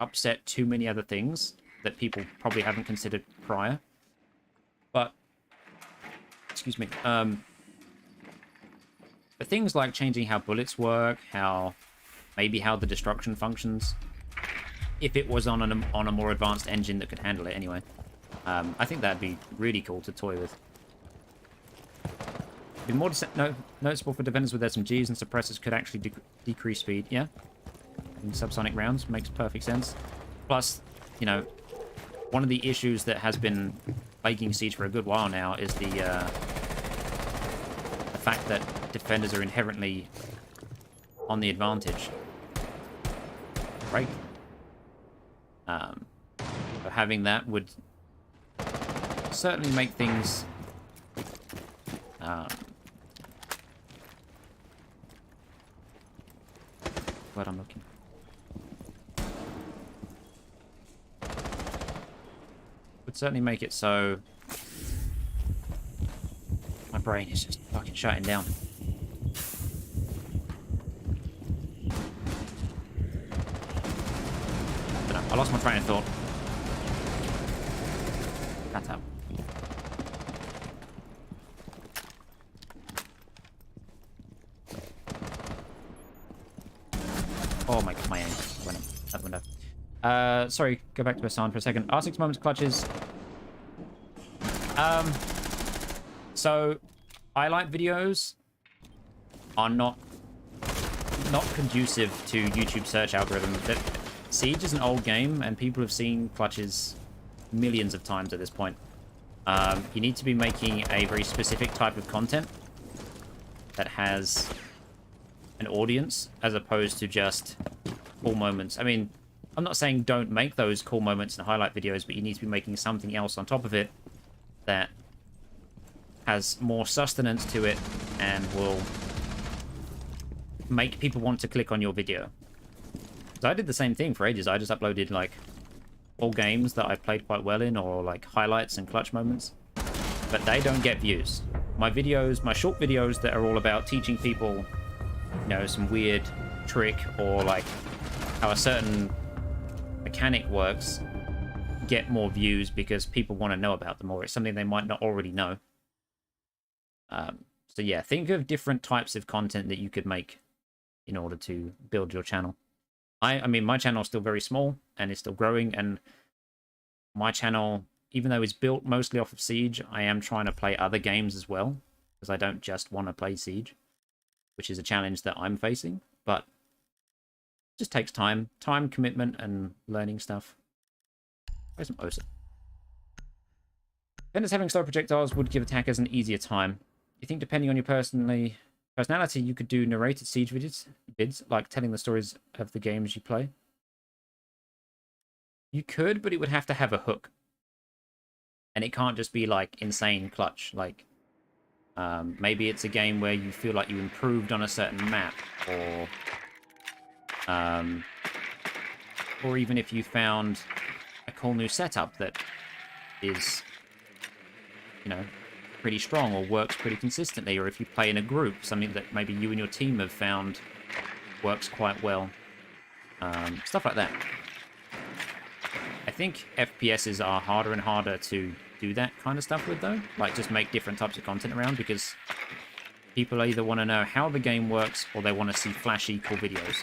upset too many other things that people probably haven't considered prior. But, excuse me, but things like changing how bullets work, maybe how the destruction functions, if it was on a more advanced engine that could handle it anyway. I think that'd be really cool to toy with. Be more noticeable for defenders with SMGs, and suppressors could actually decrease speed. Yeah, in subsonic rounds makes perfect sense. Plus, you know, one of the issues that has been plaguing Siege for a good while now is the fact that defenders are inherently on the advantage. Right. So having that would certainly make things what I'm looking. Would certainly make it so my brain is just fucking shutting down. I lost my train of thought. That's out. Oh my god, my aim went out the window. Sorry, go back to Hassan for a second. R6 moments clutches. So, highlight videos are not conducive to YouTube search algorithms. Siege is an old game, and people have seen clutches millions of times at this point. You need to be making a very specific type of content that has an audience, as opposed to just cool moments. I mean, I'm not saying don't make those cool moments and highlight videos, but you need to be making something else on top of it that has more sustenance to it and will make people want to click on your video. So I did the same thing for ages. I just uploaded like all games that I played quite well in, or like highlights and clutch moments, but they don't get views. My videos, my short videos that are all about teaching people, you know, some weird trick or like how a certain mechanic works, get more views because people want to know about them, or it's something they might not already know. So yeah, think of different types of content that you could make in order to build your channel. I mean, my channel is still very small and it's still growing, and my channel, even though it's built mostly off of Siege, I am trying to play other games as well, because I don't just want to play Siege, which is a challenge that I'm facing, but it just takes time, commitment, and learning stuff. Play some OSA. Defenders having slow projectiles would give attackers an easier time. You think depending on your personality, you could do narrated Siege vids, like telling the stories of the games you play? You could, but it would have to have a hook. And it can't just be like insane clutch. Like, maybe it's a game where you feel like you improved on a certain map, or even if you found a cool new setup that is, you know, pretty strong or works pretty consistently, or if you play in a group, something that maybe you and your team have found works quite well. Stuff like that. I think FPSs are harder and harder to do that kind of stuff with, though. Like, just make different types of content around, because people either want to know how the game works or they want to see flashy, cool videos.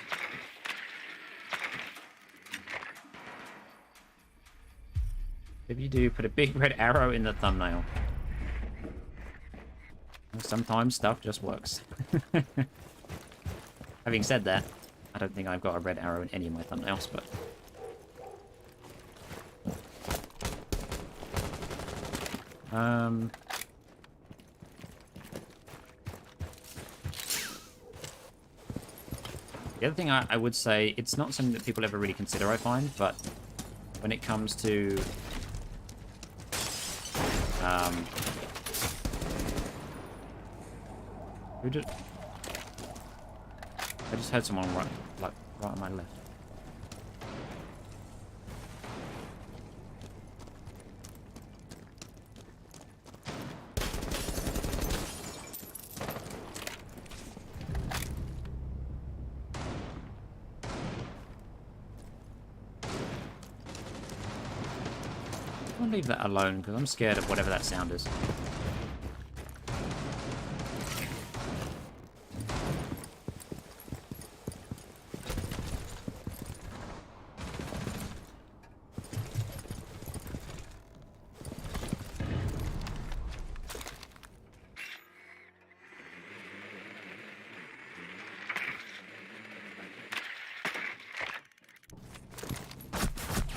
If you do, put a big red arrow in the thumbnail. Sometimes stuff just works. Having said that, I don't think I've got a red arrow in any of my thumbnails, but... The other thing I would say, it's not something that people ever really consider, I find, but when it comes to... Who did... I just heard someone right on my left. I'll leave that alone, because I'm scared of whatever that sound is.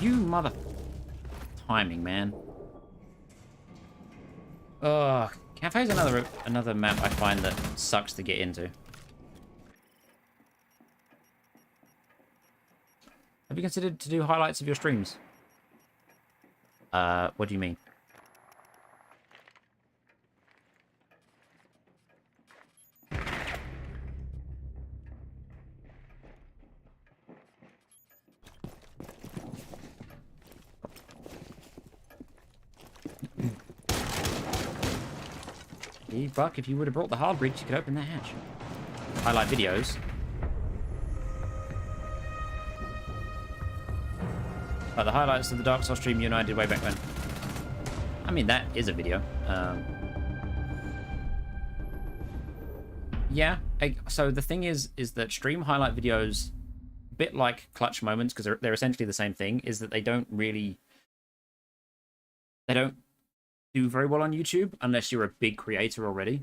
You mother... Timing, man. Oh, Cafe's another map I find that sucks to get into. Have you considered to do highlights of your streams? What do you mean? Buck, if you would have brought the hard breach, you could open that hatch. Highlight videos. Like the highlights of the Dark Souls stream you and I did way back when. I mean, that is a video. Yeah. So the thing is that stream highlight videos, a bit like clutch moments, because they're essentially the same thing, is that they don't do very well on YouTube unless you're a big creator already.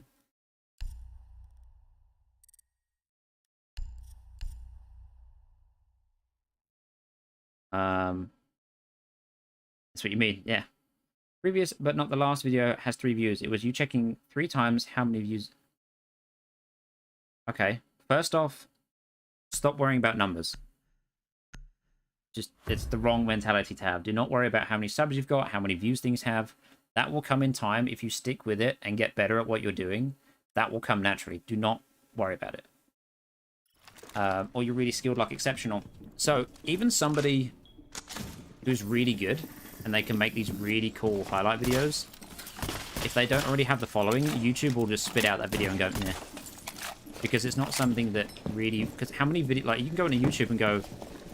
That's what you mean, yeah. Previous but not the last video has 3 views. It was you checking 3 times how many views. Okay, first off, stop worrying about numbers. Just, it's the wrong mentality to have. Do not worry about how many subs you've got, how many views things have. That will come in time if you stick with it and get better at what you're doing. That will come naturally. Do not worry about it. Or you're really skilled, like exceptional. So even somebody who's really good and they can make these really cool highlight videos, if they don't already have the following, YouTube will just spit out that video and go, nah. Because it's not something that really... Because how many videos... Like, you can go into YouTube and go,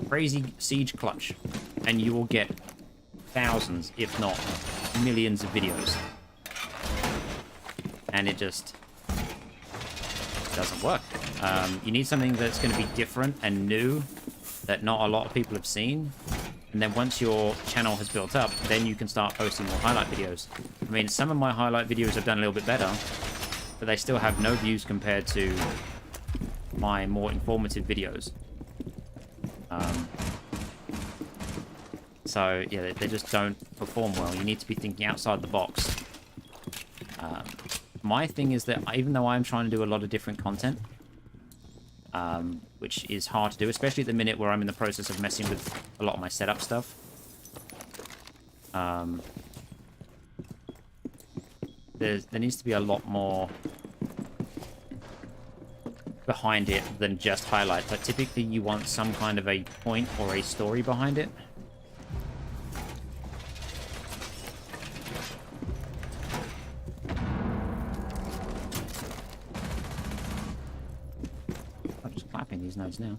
crazy siege clutch, and you will get thousands, if not millions of videos. And it just doesn't work. You need something that's going to be different and new that not a lot of people have seen. And then once your channel has built up, then you can start posting more highlight videos. I mean, some of my highlight videos have done a little bit better, but they still have no views compared to my more informative videos. So, yeah, they just don't perform well. You need to be thinking outside the box. My thing is that even though I'm trying to do a lot of different content, which is hard to do, especially at the minute where I'm in the process of messing with a lot of my setup stuff. There needs to be a lot more behind it than just highlights. But typically you want some kind of a point or a story behind it. guys now.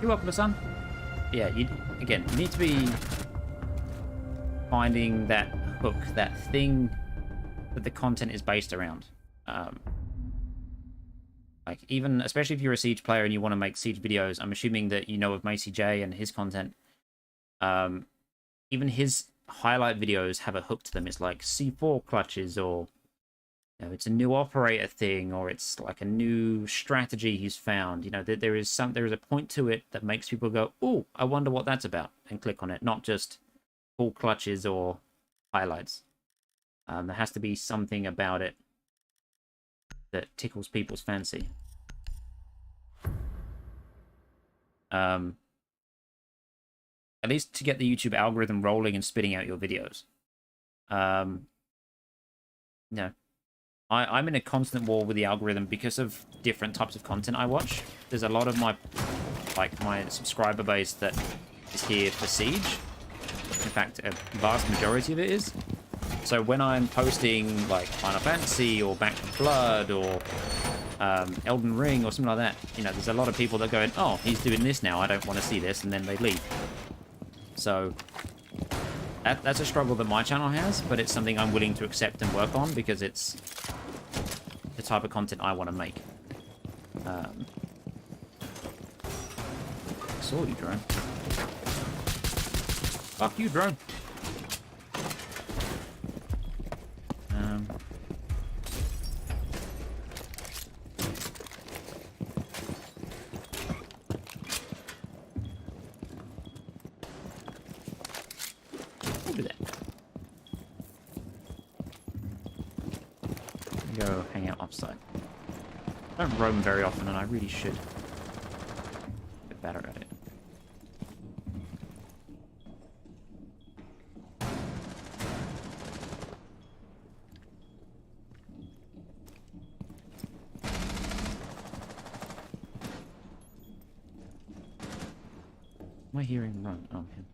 You're welcome, son. Yeah, you need to be finding that hook, that thing that the content is based around. Like, even, especially if you're a Siege player and you want to make Siege videos, I'm assuming that you know of Macy J and his content. Even his highlight videos have a hook to them. It's like C4 clutches, or it's a new operator thing, or it's like a new strategy he's found. There is a point to it that makes people go, "Oh, I wonder what that's about," and click on it. Not just full clutches or highlights. There has to be something about it that tickles people's fancy. At least to get the YouTube algorithm rolling and spitting out your videos. No. I'm in a constant war with the algorithm because of different types of content I watch. There's a lot of my subscriber base that is here for Siege. In fact, a vast majority of it is. So when I'm posting like Final Fantasy or Back 4 Blood or Elden Ring or something like that, there's a lot of people that go, "Oh, he's doing this now, I don't want to see this," and then they leave. So that's a struggle that my channel has, but it's something I'm willing to accept and work on because it's the type of content I want to make. I saw you, drone. Fuck you, drone. Go hang out offside. I don't roam very often, and I really should get better at it. Am I hearing run? Oh, him.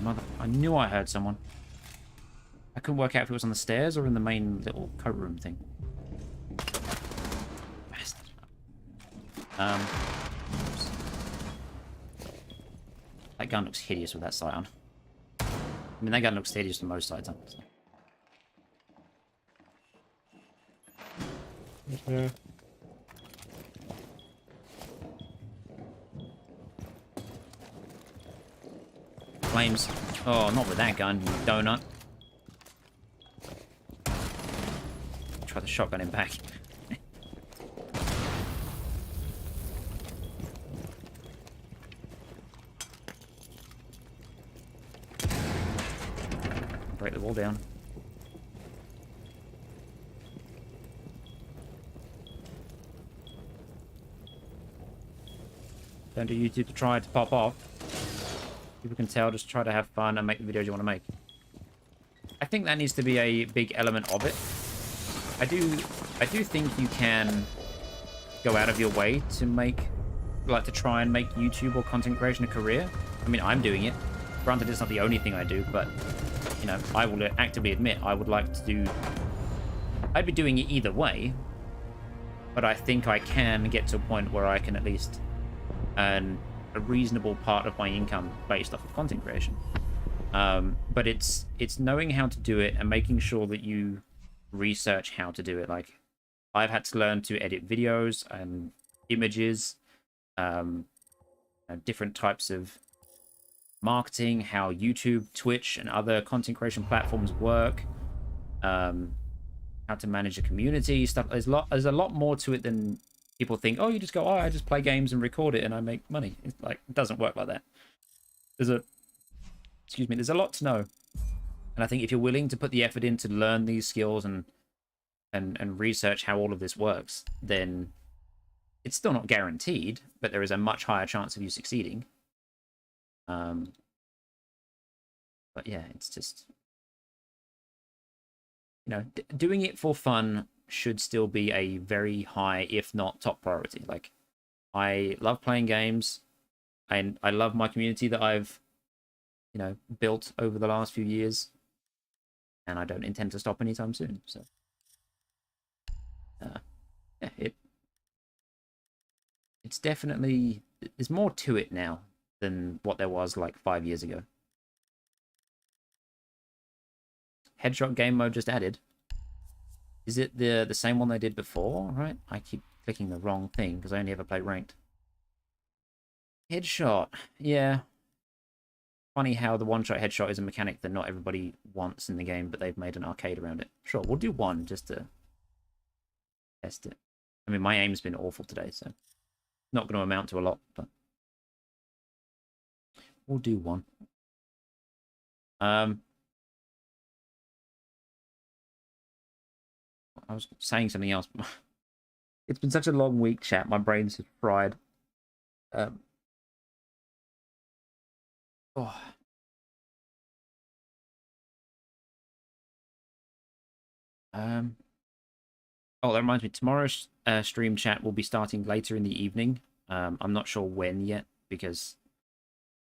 mother... I knew I heard someone. I couldn't work out if it was on the stairs or in the main little coat room thing. Bastard. Oops. That gun looks hideous with that sight on. I mean, that gun looks hideous with most sights on. So. Yeah. Flames. Oh, not with that gun, you donut. Try the shotgun him back. Break the wall down. Don't do YouTube to try to pop off. People can tell, just try to have fun and make the videos you want to make. I think that needs to be a big element of it. I do think you can go out of your way to to try and make YouTube or content creation a career. I mean, I'm doing it. Granted, it's not the only thing I do, but, you know, I will actively admit I would like to do... I'd be doing it either way, but I think I can get to a point where I can at least earn a reasonable part of my income based off of content creation. But it's knowing how to do it and making sure that you research how to do it. Like, I've had to learn to edit videos and images, different types of marketing, how YouTube, Twitch, and other content creation platforms work, how to manage a community, stuff. There's a lot more to it than people think. Oh, you just go, oh, I just play games and record it and I make money. It's like, it doesn't work like that. There's a lot to know. And I think if you're willing to put the effort in to learn these skills and research how all of this works, then it's still not guaranteed, but there is a much higher chance of you succeeding. But yeah, it's just, you know, doing it for fun should still be a very high, if not top priority. Like, I love playing games, and I love my community that I've, you know, built over the last few years, and I don't intend to stop anytime soon. So, yeah, it's definitely, there's more to it now than what there was like 5 years ago. Headshot game mode just added. Is it the same one they did before? Right? I keep clicking the wrong thing because I only ever play ranked. Headshot. Yeah. Funny how the one-shot headshot is a mechanic that not everybody wants in the game, but they've made an arcade around it. Sure, we'll do one just to test it. I mean, my aim's been awful today, so not going to amount to a lot, but we'll do one. I was saying something else. It's been such a long week, chat. My brain's just fried. Oh. Oh, that reminds me. Tomorrow's stream chat will be starting later in the evening. I'm not sure when yet, because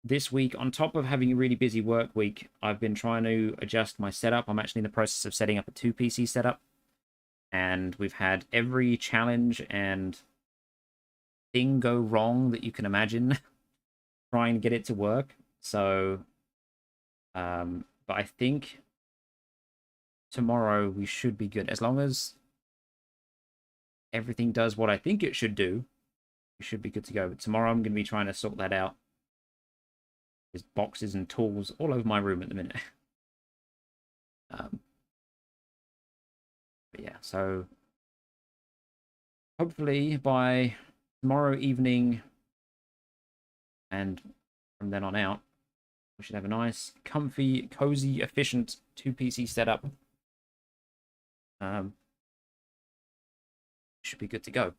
this week, on top of having a really busy work week, I've been trying to adjust my setup. I'm actually in the process of setting up a 2-PC setup. And we've had every challenge and thing go wrong that you can imagine trying to get it to work. So, but I think tomorrow we should be good. As long as everything does what I think it should do, we should be good to go. But tomorrow I'm going to be trying to sort that out. There's boxes and tools all over my room at the minute. But yeah, so hopefully by tomorrow evening and from then on out, we should have a nice, comfy, cozy, efficient 2-PC setup. Should be good to go.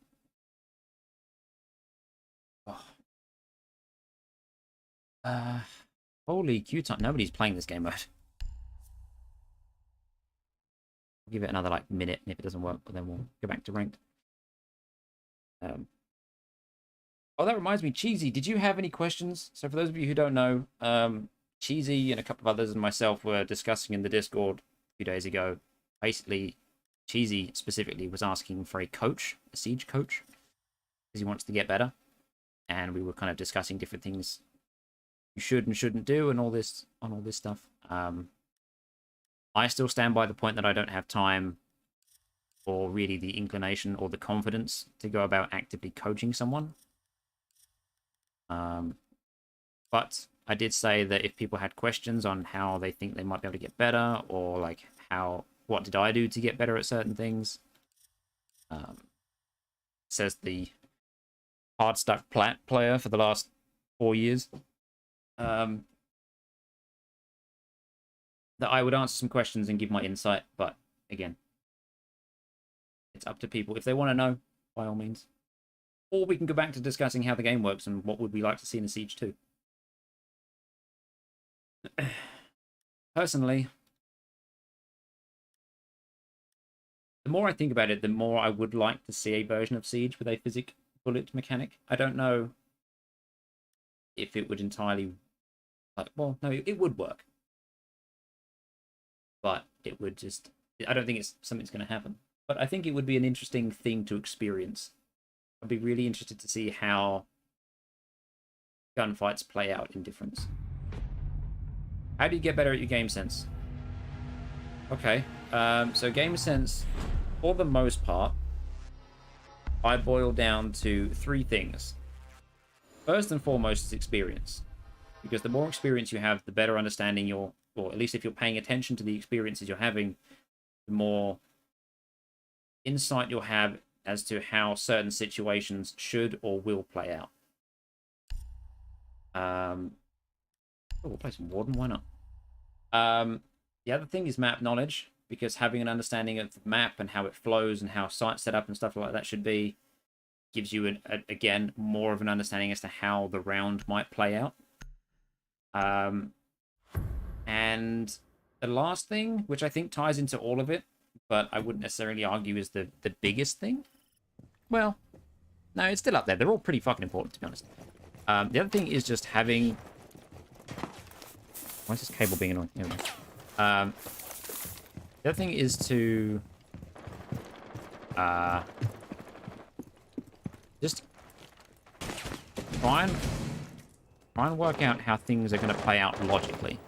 Oh. Holy Q-time. Nobody's playing this game mode. I'll give it another like minute, and if it doesn't work, then we'll go back to ranked. Oh, that reminds me, Cheesy, did you have any questions? So for those of you who don't know, Cheesy and a couple of others and myself were discussing in the Discord a few days ago. Basically, Cheesy specifically was asking for a coach, a siege coach, because he wants to get better. And we were kind of discussing different things you should and shouldn't do and all this stuff. I still stand by the point that I don't have time or really the inclination or the confidence to go about actively coaching someone. But I did say that if people had questions on how they think they might be able to get better, or like what did I do to get better at certain things, says the hard stuck plat player for the last 4 years, that I would answer some questions and give my insight. But again, it's up to people if they want to know, by all means. Or we can go back to discussing how the game works and what would we like to see in a Siege 2. Personally, the more I think about it, the more I would like to see a version of Siege with a physic bullet mechanic. I don't know if it would entirely... well, no, it would work. But it would just... I don't think it's something that's going to happen. But I think it would be an interesting thing to experience. I'd be really interested to see how gunfights play out in difference. How do you get better at your game sense? Okay, so game sense, for the most part, I boil down to 3 things. First and foremost is experience. Because the more experience you have, the better understanding or at least if you're paying attention to the experiences you're having, the more insight you'll have as to how certain situations should or will play out. We'll play some Warden, why not? The other thing is map knowledge, because having an understanding of the map and how it flows and how sites set up and stuff like that should be, gives you, again, more of an understanding as to how the round might play out. And the last thing, which I think ties into all of it, but I wouldn't necessarily argue is the biggest thing. Well, no, it's still up there. They're all pretty fucking important, to be honest. The other thing is just having... Why is this cable being annoying? Here we go. The other thing is to... just try and work out how things are going to play out logically.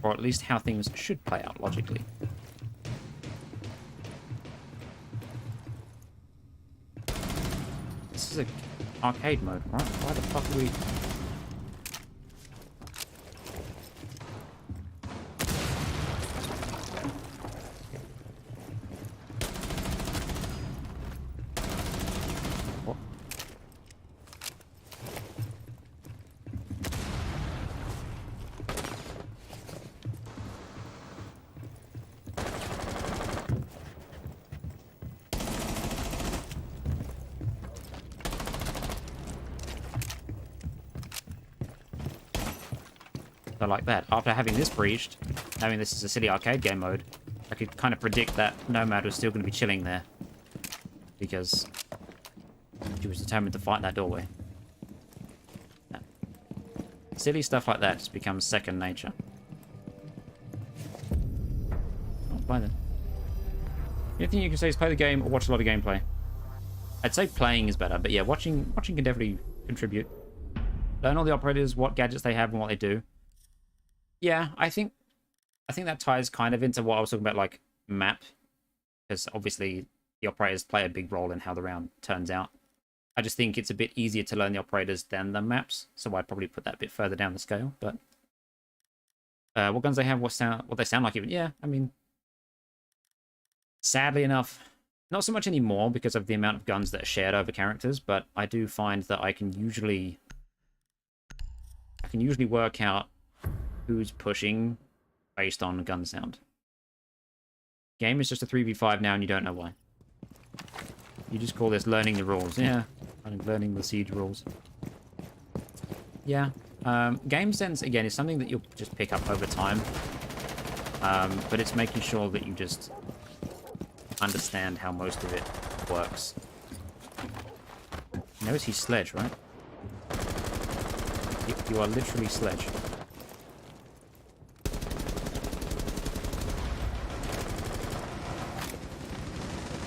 Or at least how things should play out logically. This is an arcade mode, right? Why the fuck are we... What? So like that, after having this breached, knowing this is a silly arcade game mode, I could kind of predict that Nomad was still going to be chilling there. Because she was determined to fight that doorway. Yeah. Silly stuff like that just becomes second nature. Oh, fine then. The only thing you can say is play the game or watch a lot of gameplay. I'd say playing is better, but yeah, watching can definitely contribute. Learn all the operators, what gadgets they have and what they do. Yeah, I think that ties kind of into what I was talking about, like map, because obviously the operators play a big role in how the round turns out. I just think it's a bit easier to learn the operators than the maps, so I'd probably put that a bit further down the scale. But what guns they have, what they sound like, even I mean, sadly enough, not so much anymore because of the amount of guns that are shared over characters. But I do find that I can usually work out who's pushing based on gun sound. Game is just a 3v5 now and you don't know why. You just call this learning the rules. Yeah, learning the siege rules. Yeah. Game sense, again, is something that you'll just pick up over time. But it's making sure that you just understand how most of it works. Notice he's sledge, right? You are literally Sledge.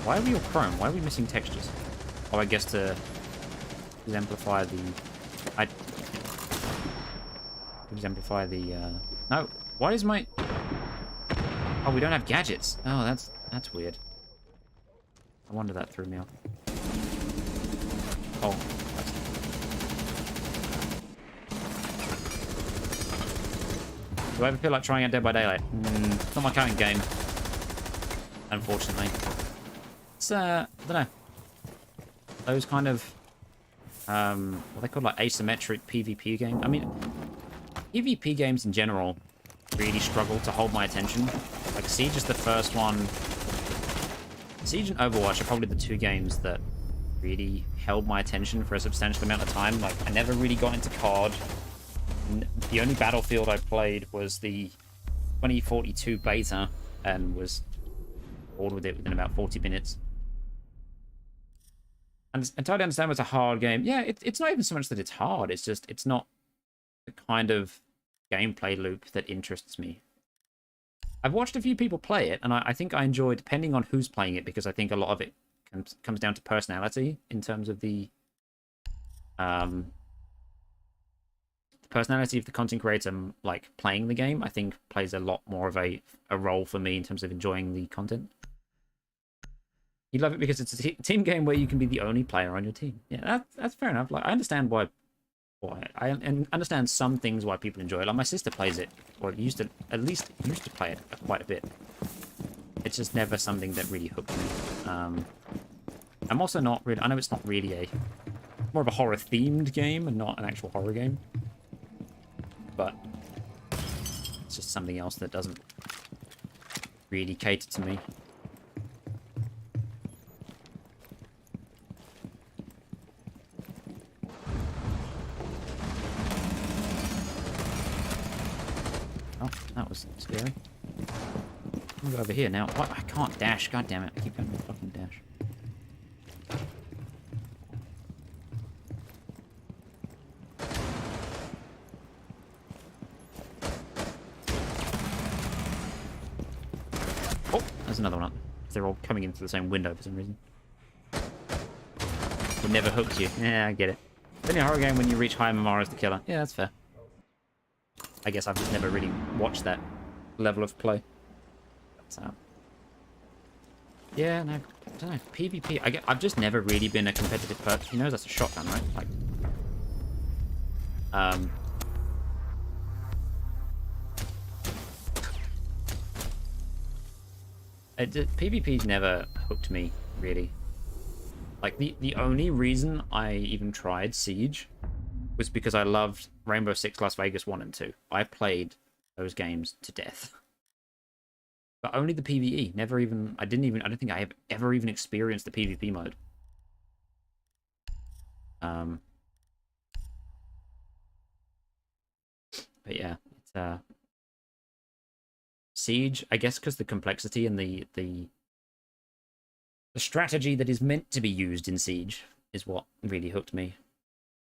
Why are we all chrome? Why are we missing textures? Oh, I guess to exemplify the... No, what is my... Oh, we don't have gadgets. Oh, that's weird. I wonder that threw me off. Oh. Do I ever feel like trying out Dead by Daylight? It's not my kind of game. Unfortunately. It's, I don't know. Those kind of, what they call like asymmetric PvP games. I mean, PvP games in general really struggle to hold my attention. Like, Siege is the first one. Siege and Overwatch are probably the two games that really held my attention for a substantial amount of time. Like, I never really got into COD. The only Battlefield I played was the 2042 beta and was bored with it within about 40 minutes. And I totally understand it's a hard game. Yeah, it's not even so much that it's hard. It's just, it's not the kind of gameplay loop that interests me. I've watched a few people play it, and I think I enjoy, depending on who's playing it, because I think a lot of it comes down to personality in terms of the personality of the content creator, like, playing the game, I think plays a lot more of a role for me in terms of enjoying the content. You love it because it's a team game where you can be the only player on your team. Yeah, that's fair enough. Like, I understand why I understand some things why people enjoy it. Like, my sister plays it, or at least used to play it quite a bit. It's just never something that really hooked me. I'm also not really... I know it's not really more of a horror-themed game and not an actual horror game. But it's just something else that doesn't really cater to me. Oh, that was scary. I'll go over here now. What? I can't dash. God damn it. I keep going to fucking dash. Oh, there's another one up. They're all coming into the same window for some reason. It never hooked you. Yeah, I get it. It's only a horror game when you reach high MMR as the killer. Yeah, that's fair. I guess I've just never really watched that level of play. But, yeah, no, I don't know. PvP, I've just never really been a competitive person. He knows that's a shotgun, right? Like, PvP's never hooked me, really. Like, the only reason I even tried Siege was because I loved Rainbow Six Las Vegas 1 and 2. I played those games to death. But only the PvE. Never even... I don't think I have ever even experienced the PvP mode. But yeah, it's... Siege, I guess because the complexity and the strategy that is meant to be used in Siege is what really hooked me.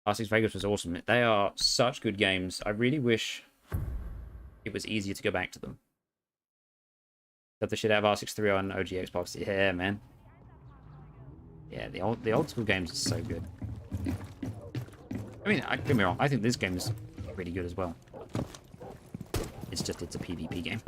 R6 Vegas was awesome. They are such good games. I really wish it was easier to go back to them. Got the shit out of R630 on OG Xbox. Yeah, man. Yeah, the old school games are so good. I mean, don't get me wrong. I think this game is pretty good as well. It's just, it's a PvP game.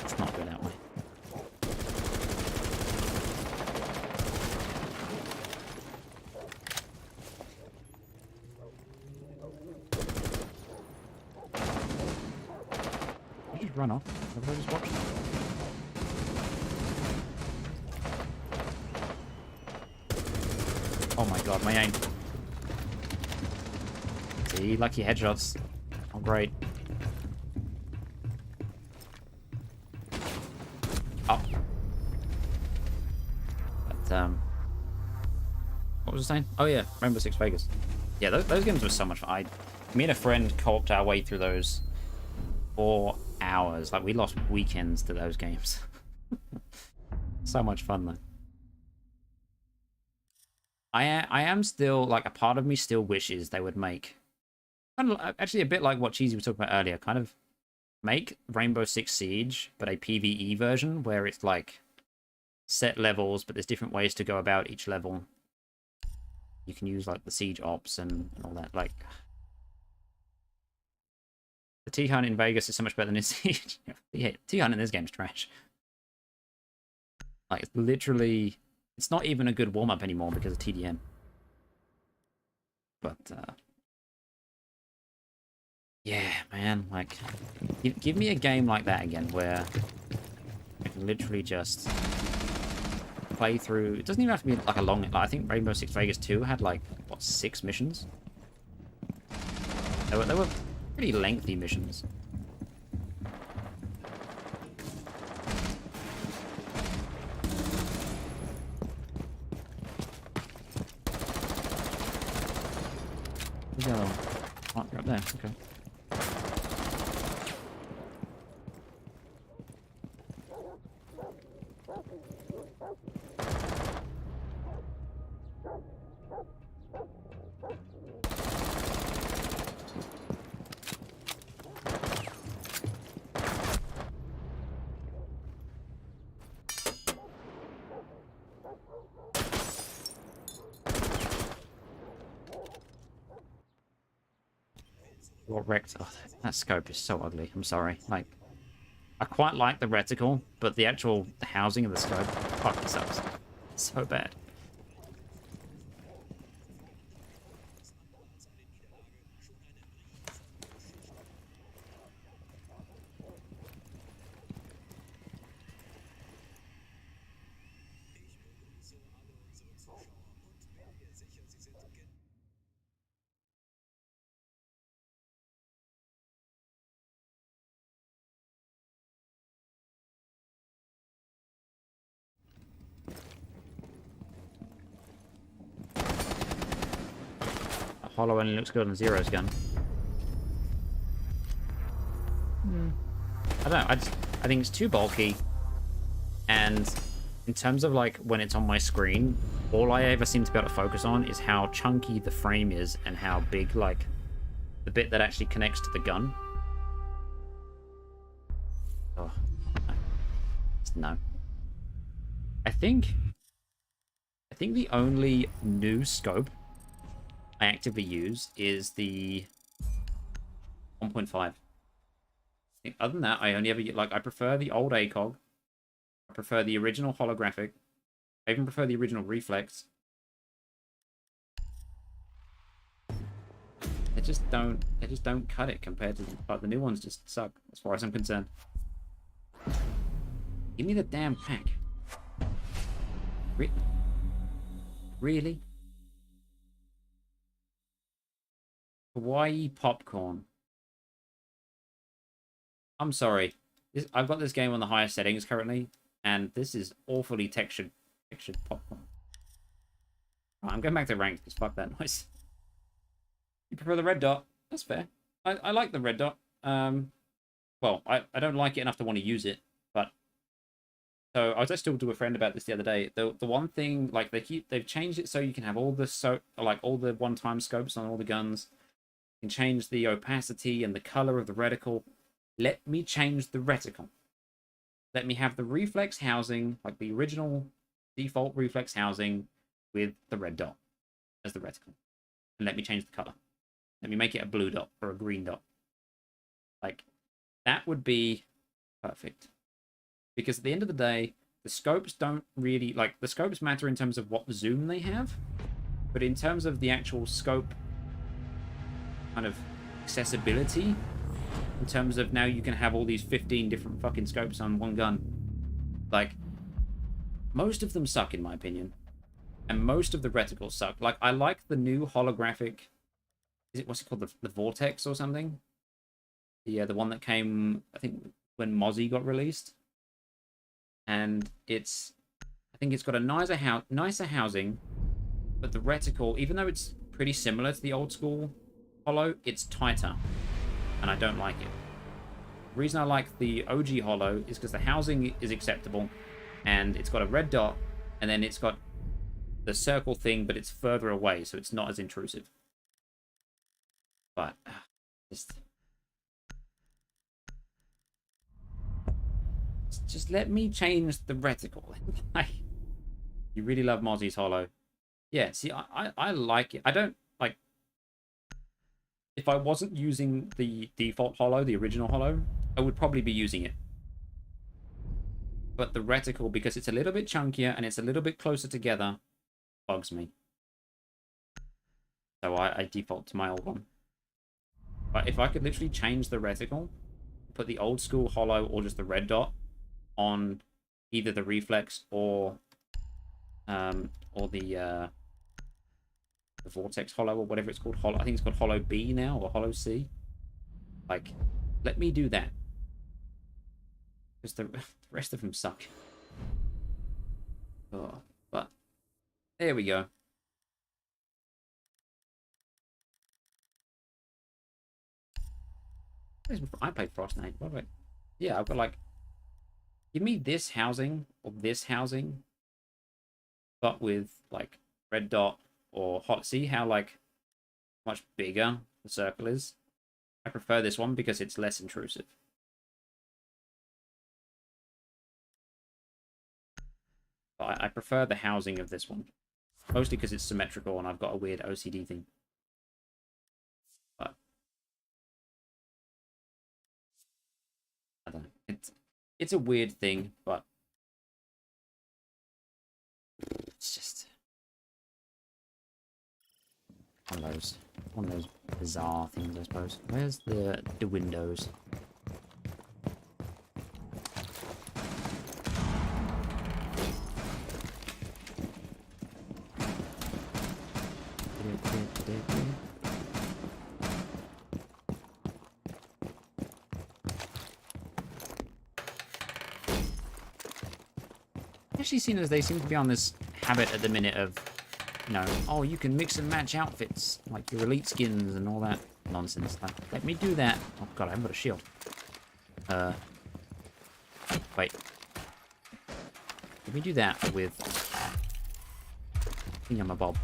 It's not good that way. Did you just run off? Have I just watched that? Oh my god, my aim. See, lucky headshots. Oh, great. Oh. But, what was I saying? Oh yeah, Rainbow Six Vegas. Yeah, those games were so much fun. Me and a friend co-opted our way through those for hours. Like, we lost weekends to those games. So much fun, though. I am still, like, a part of me still wishes they would make, kind of, actually a bit like what Cheesy was talking about earlier, kind of make Rainbow Six Siege, but a PvE version, where it's, like, set levels, but there's different ways to go about each level. You can use, like, the siege ops and all that, like... The T-Hunt in Vegas is so much better than in Siege. Yeah, T-Hunt in this game's trash. Like, it's literally... It's not even a good warm-up anymore because of TDM. But, yeah, man, like... Give me a game like that again, where I can literally just play through... It doesn't even have to be, like, a long... Like, I think Rainbow Six Vegas 2 had, like, what, 6 missions? They were pretty lengthy missions. Where's the other one? Oh, you're up there. Okay. What wrecked? Oh, that scope is so ugly. I'm sorry. Like, I quite like the reticle, but the actual housing of the scope fucking sucks. It's so bad. Hollow only looks good on Zero's gun. I don't know. I think it's too bulky. And in terms of, like, when it's on my screen, all I ever seem to be able to focus on is how chunky the frame is and how big, like, the bit that actually connects to the gun. Oh, no. Just no. I think the only new scope I actively use is the 1.5. Other than that, I only ever like. I prefer the old ACOG. I prefer the original holographic. I even prefer the original reflex. They just don't cut it compared to like the new ones. Just suck as far as I'm concerned. Give me the damn pack. Really? Hawaii popcorn. I'm sorry. I've got this game on the highest settings currently, and this is awfully textured popcorn. Right, I'm going back to ranked because fuck that noise. You prefer the red dot? That's fair. I like the red dot. Well, I don't like it enough to want to use it, but so I was just talking to a friend about this the other day. The one thing, like, they've changed it so you can have all the all the one-time scopes on all the guns. You can change the opacity and the color of the reticle. Let me change the reticle. Let me have the reflex housing, like the original default reflex housing with the red dot as the reticle. And let me change the color. Let me make it a blue dot or a green dot. Like, that would be perfect. Because at the end of the day, the scopes don't really... Like, the scopes matter in terms of what zoom they have. But in terms of the actual scope kind of accessibility... In terms of now you can have all these 15 different fucking scopes on one gun. Like, most of them suck in my opinion. And most of the reticles suck. Like, I like the new holographic... what's it called? The Vortex or something? Yeah, the one that came, I think, when Mozzie got released. And it's... I think it's got a nicer housing. But the reticle, even though it's pretty similar to the old school Holo, it's tighter. And I don't like it. The reason I like the OG holo is because the housing is acceptable, and it's got a red dot, and then it's got the circle thing, but it's further away, so it's not as intrusive. But just let me change the reticle. You really love Mozzie's holo. Yeah, see, I like it. I don't like. If I wasn't using the default holo, the original holo, I would probably be using it. But the reticle, because it's a little bit chunkier and it's a little bit closer together, bugs me. So I default to my old one. But if I could literally change the reticle, put the old school holo or just the red dot on either the reflex or the vortex holo or whatever it's called, holo. I think it's called holo B now or holo C. Like, let me do that. Because the rest of them suck. Oh, but there we go. I played Frost Knight. What do I... Yeah, I've got like, give me this housing or this housing, but with like red dot or hot. See how like much bigger the circle is? I prefer this one because it's less intrusive. But I prefer the housing of this one. Mostly because it's symmetrical and I've got a weird OCD thing. But I don't know. It's a weird thing, but it's just one of those bizarre things, I suppose. Where's the windows? Actually, seen as they seem to be on this habit at the minute of, you know, oh, you can mix and match outfits, like your elite skins and all that nonsense. Like, let me do that. Oh god, I haven't got a shield. Wait. Let me do that with Thingamabob.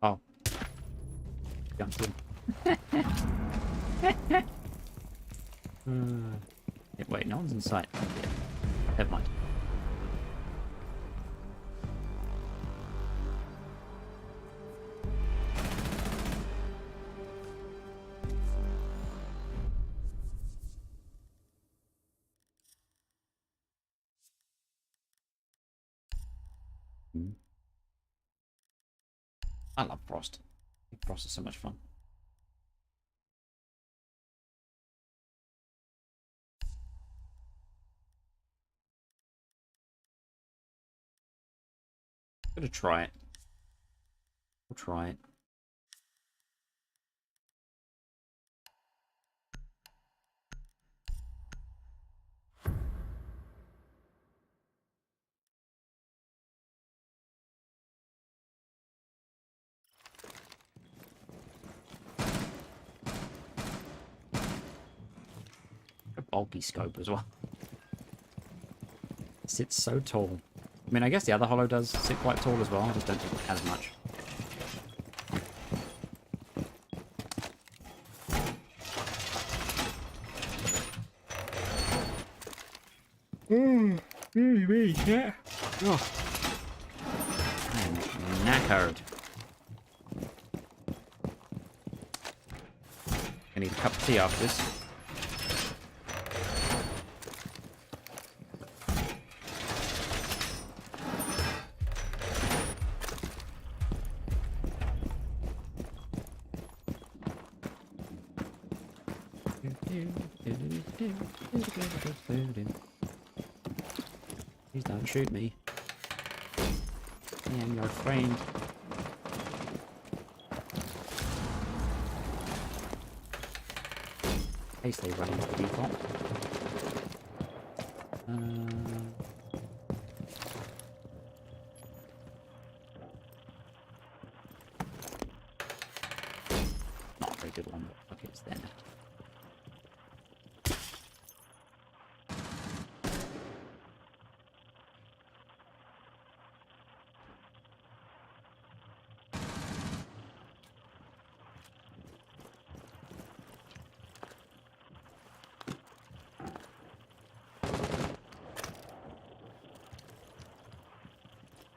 Oh. Jumped in. Wait, no one's in sight. Yeah. Never mind. I love Frost. I think Frost is so much fun. I'm gonna try it. We'll try it. A bulky scope as well. It sits so tall. I mean, I guess the other holo does sit quite tall as well. I just don't think it has much. Yeah. Oh. I'm knackered. I need a cup of tea after this. Please don't shoot me. I am your friend. In case they run into the default. Not a very good one. Okay, it's there now.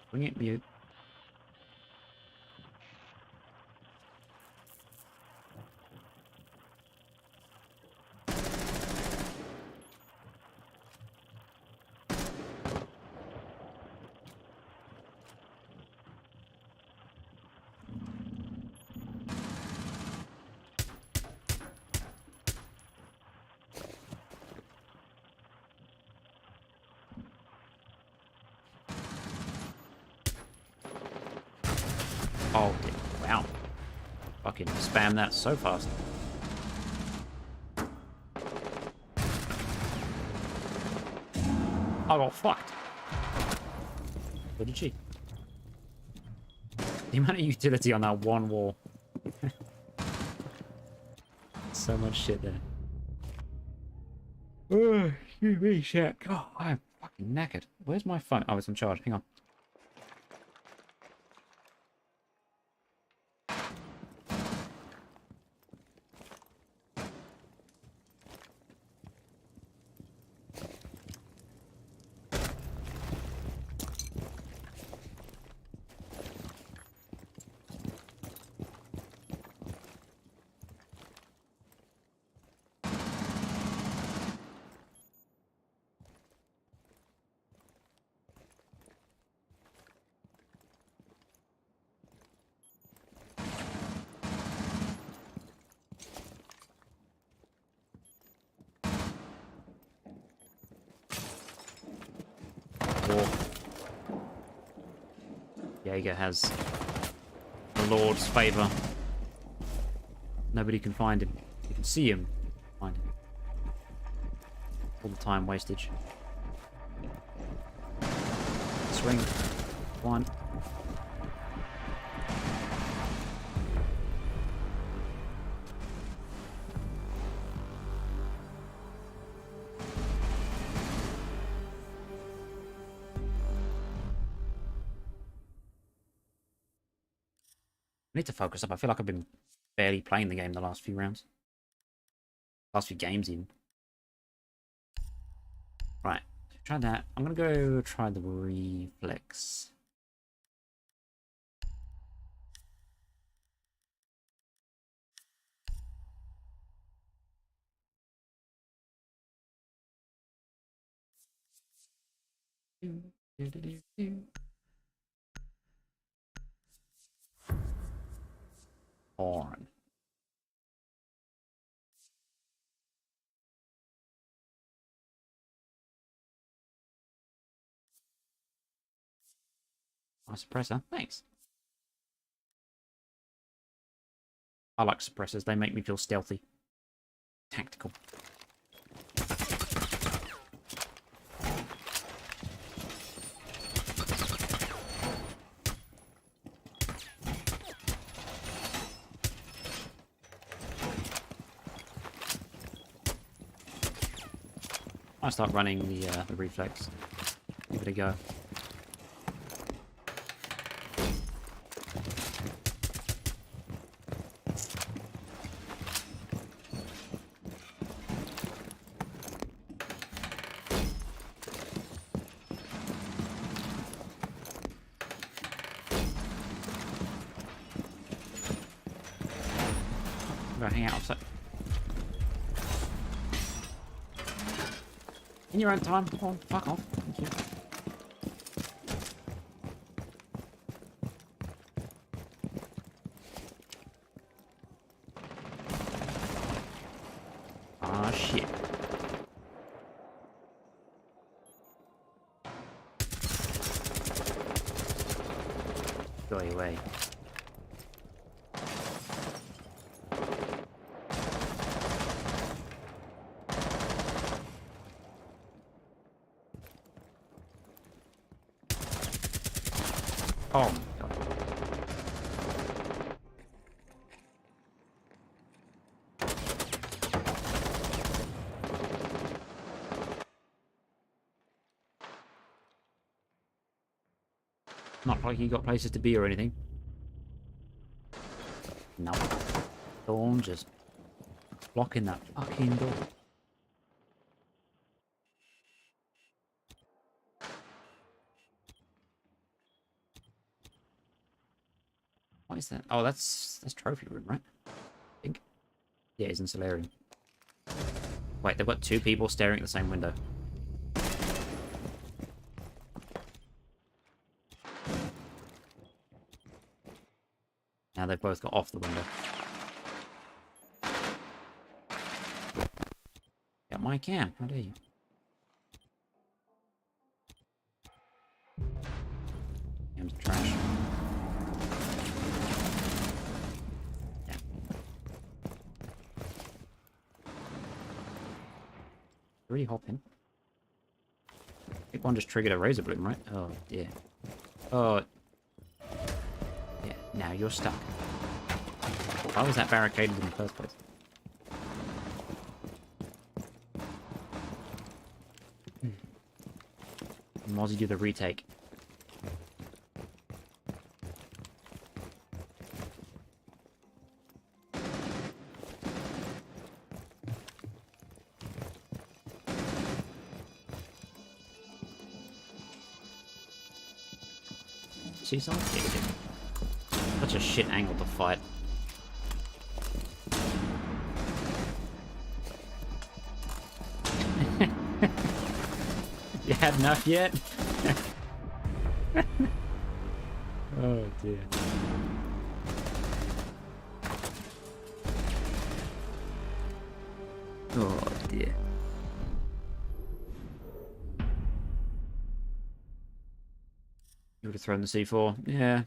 Bring it mute. Oh, wow. Fucking spam that so fast. I got fucked. What did she? The amount of utility on that one wall. So much shit there. Oh, excuse me, shit. God, I'm fucking knackered. Where's my phone? Oh, it's on charge. Hang on. Jaeger has the Lord's favor. Nobody can find him. You can see him. Find him. All the time wastage. Swing. One. I need to focus up. I feel like I've been barely playing the game the last few rounds. Last few games even. Right. Try that. I'm going to go try the reflex. On. Nice suppressor. Thanks. I like suppressors. They make me feel stealthy. Tactical. I start running the reflex. Give it a go. Go hang out outside. In your own time. Come on, fuck off. Thank you. Ah, shit. Go away. Oh my god. Not like you got places to be or anything. No. Dawn just blocking that fucking door. What is that? Oh, that's trophy room, right? I think. Yeah, it's in Solarium. Wait, they've got two people staring at the same window. Now they've both got off the window. Got my cam. How dare you? Cam's trash. Yeah. Really hopping. I think one just triggered a razor bloom, right? Oh dear. Oh. Yeah, now you're stuck. Why was that barricaded in the first place? Mozzie do the retake. See someone? Such a shit angle to fight. You had enough yet? Oh dear. Oh dear. You would have thrown the C4. Yeah.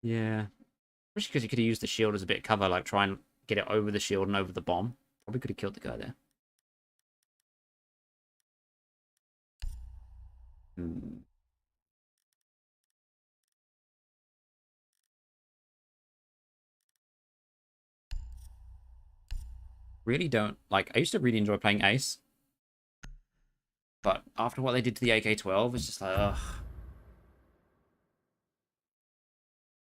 Yeah. Especially because you could have used the shield as a bit of cover, like try and get it over the shield and over the bomb. Probably could have killed the guy there. Hmm. Really don't like. I used to really enjoy playing Ace, but after what they did to the AK-12, it's just like, ugh.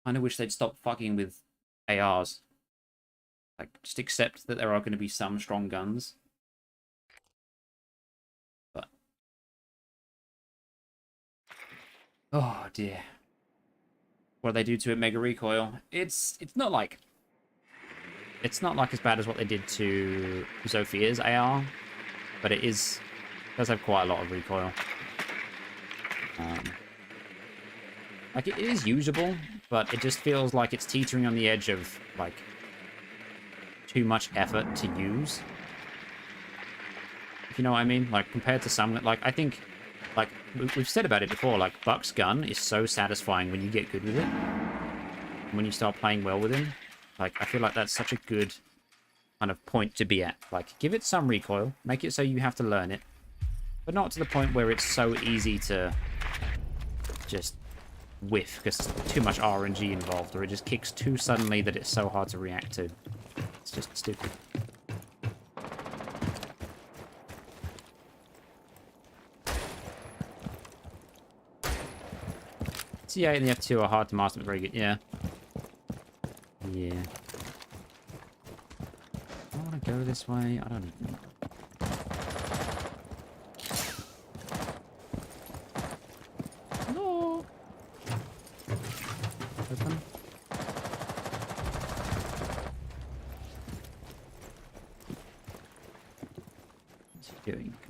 I kind of wish they'd stop fucking with ARs. Like, just accept that there are going to be some strong guns. But oh dear, what they do to it, Mega Recoil. It's not like as bad as what they did to Zophia's AR, but it does have quite a lot of recoil. Like, it is usable, but it just feels like it's teetering on the edge of, like, too much effort to use. If you know what I mean? Like, compared to some, like, I think, like, we've said about it before, like, Buck's gun is so satisfying when you get good with it. When you start playing well with him. Like, I feel like that's such a good kind of point to be at. Like, give it some recoil, make it so you have to learn it, but not to the point where it's so easy to just whiff because there's too much RNG involved, or it just kicks too suddenly that it's so hard to react to. It's just stupid. C8 and the F2 are hard to master, but very good. Yeah. Yeah. I want to go this way. I don't even know. Hello. Open.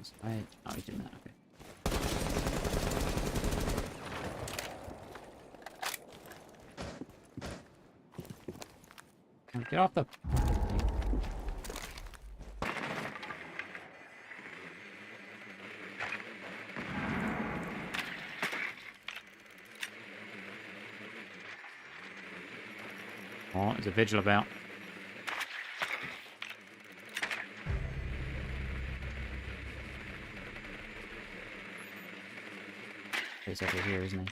seconds. Oh, he's doing that. Okay. Get off the... Oh, there's a vigil about. He's over here, isn't he?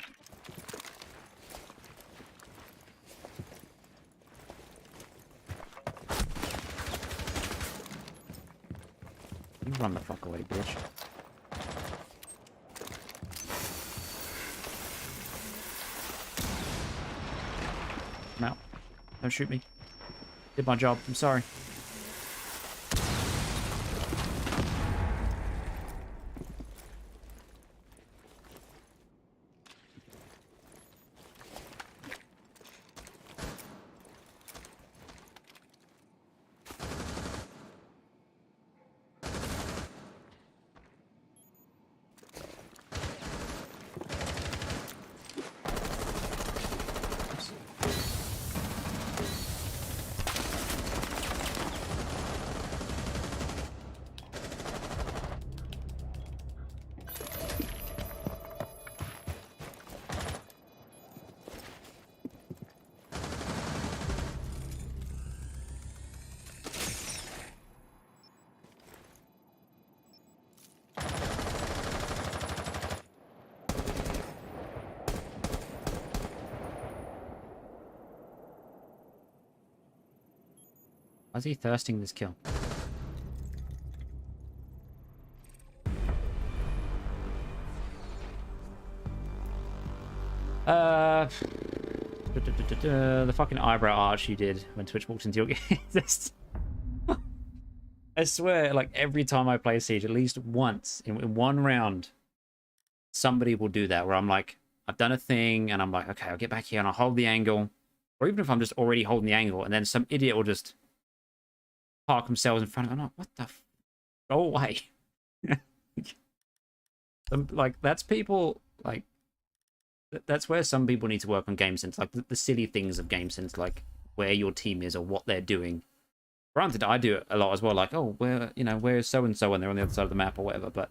You run the fuck away, bitch. I'm out. Don't shoot me. Did my job. I'm sorry. Why is he thirsting this kill? The fucking eyebrow arch you did when Twitch walked into your game. I swear, like every time I play Siege, at least once in one round, somebody will do that where I'm like, I've done a thing and I'm like, okay, I'll get back here and I'll hold the angle. Or even if I'm just already holding the angle and then some idiot will just park themselves in front of me. I'm like, what the f... Go away. Like, that's people, like, that's where some people need to work on game sense. Like, the silly things of game sense, like where your team is or what they're doing. Granted, I do it a lot as well. Like, oh, where's so-and-so and they're on the other side of the map or whatever. But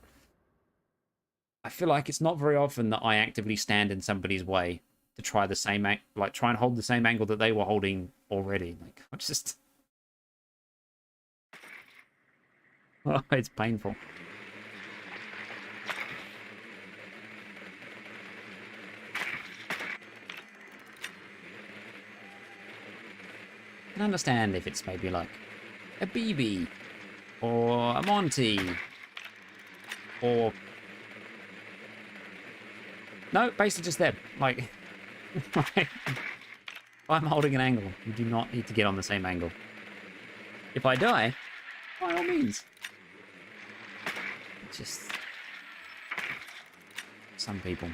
I feel like it's not very often that I actively stand in somebody's way to try the same, try and hold the same angle that they were holding already. Like, I just... Oh, it's painful. I can understand if it's maybe like a BB or a Monty or... No, basically just them. Like, I'm holding an angle. You do not need to get on the same angle. If I die, by all means. Just some people.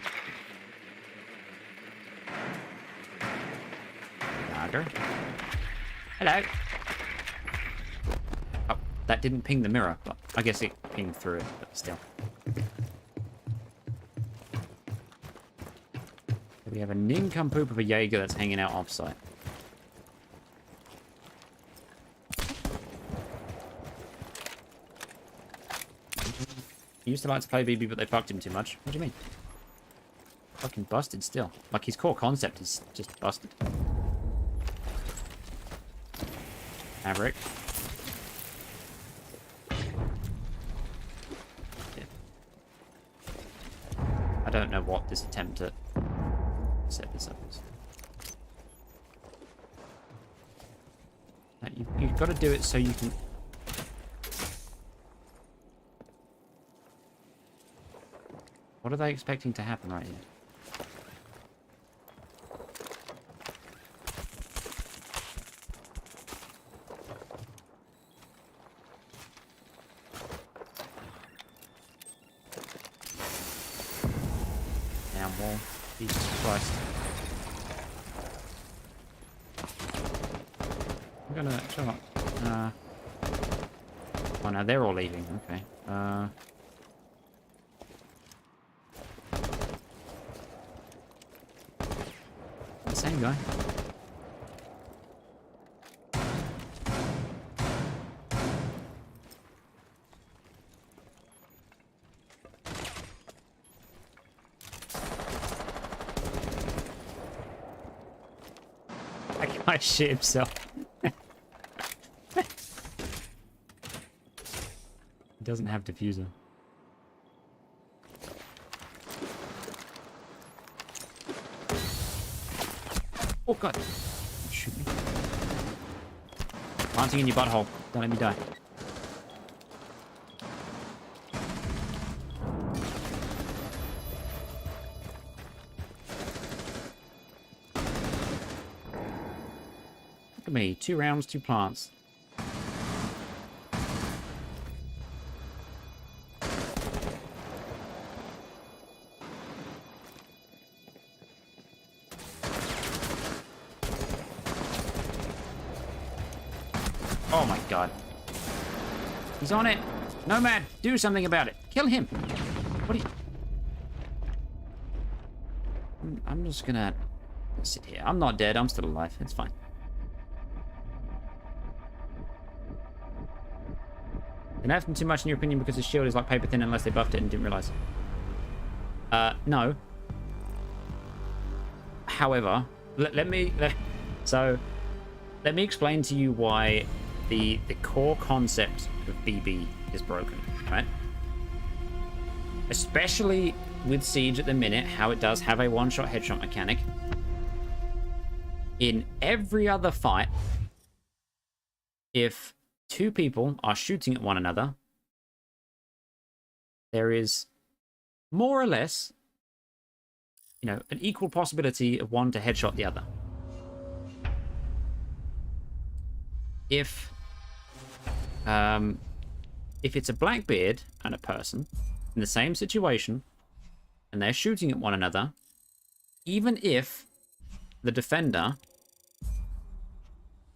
Dagger. Hello. Oh, that didn't ping the mirror, but I guess it pinged through it, but still. We have a nincompoop of a Jaeger that's hanging out offsite. He used to like to play BB, but they fucked him too much. What do you mean? Fucking busted still. Like, his core concept is just busted. Maverick. Yeah. I don't know what this attempt at set this up is. You've got to do it so you can... What are they expecting to happen right here? Down wall. Jesus Christ. I'm gonna... Shut up. Oh no, they're all leaving. Okay. Same guy. That guy shit himself. He doesn't have diffuser. Oh god. Shoot me. Planting in your butthole. Don't let me die. Look at me. 2 rounds, 2 plants. Oh my god. He's on it. Nomad, do something about it. Kill him. What are you... I'm just gonna sit here. I'm not dead. I'm still alive. It's fine. They nerfed him too much in your opinion because his shield is like paper thin unless they buffed it and didn't realize. No. However, let me explain to you why the core concept of BB is broken, right? Especially with Siege at the minute, how it does have a one-shot headshot mechanic. In every other fight, if 2 people are shooting at one another, there is more or less, you know, an equal possibility of one to headshot the other. If it's a Blackbeard and a person in the same situation, and they're shooting at one another, even if the defender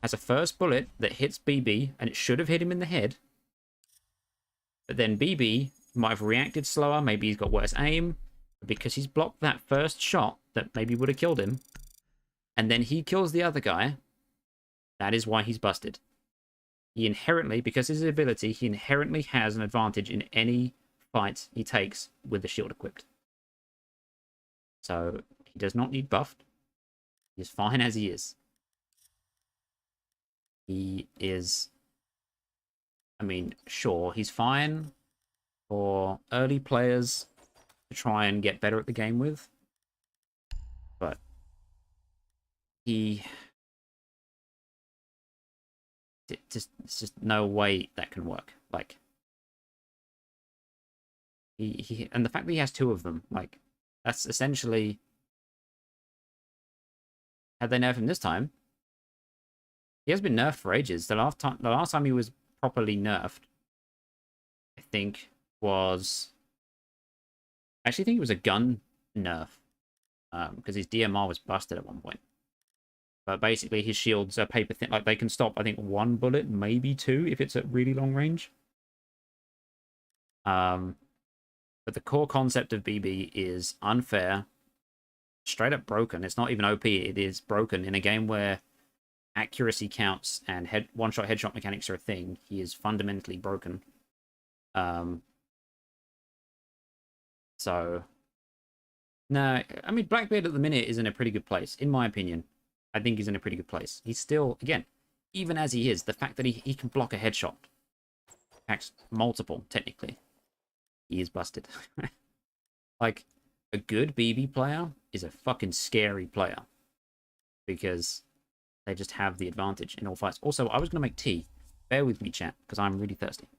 has a first bullet that hits BB, and it should have hit him in the head, but then BB might have reacted slower, maybe he's got worse aim, because he's blocked that first shot that maybe would have killed him, and then he kills the other guy, that is why he's busted. He inherently, because of his ability, he inherently has an advantage in any fight he takes with the shield equipped. So, he does not need buffed. He is fine as he is. He is... I mean, sure, he's fine for early players to try and get better at the game with. But there's just no way that can work. Like, and the fact that he has 2 of them, like, that's essentially, had they nerfed him this time, he has been nerfed for ages. The last time he was properly nerfed, I think, was, I actually think it was a gun nerf, because his DMR was busted at one point. But basically, his shields are paper thin. Like, they can stop, I think, 1 bullet, maybe 2, if it's at really long range. But the core concept of BB is unfair, straight up broken. It's not even OP, it is broken. In a game where accuracy counts and one-shot headshot mechanics are a thing, he is fundamentally broken. So, no, I mean, Blackbeard at the minute is in a pretty good place, in my opinion. I think he's in a pretty good place. He's still, again, even as he is, the fact that he can block a headshot, packs multiple, technically, he is busted. Like, a good BB player is a fucking scary player, because they just have the advantage in all fights. Also, I was going to make tea. Bear with me, chat, because I'm really thirsty.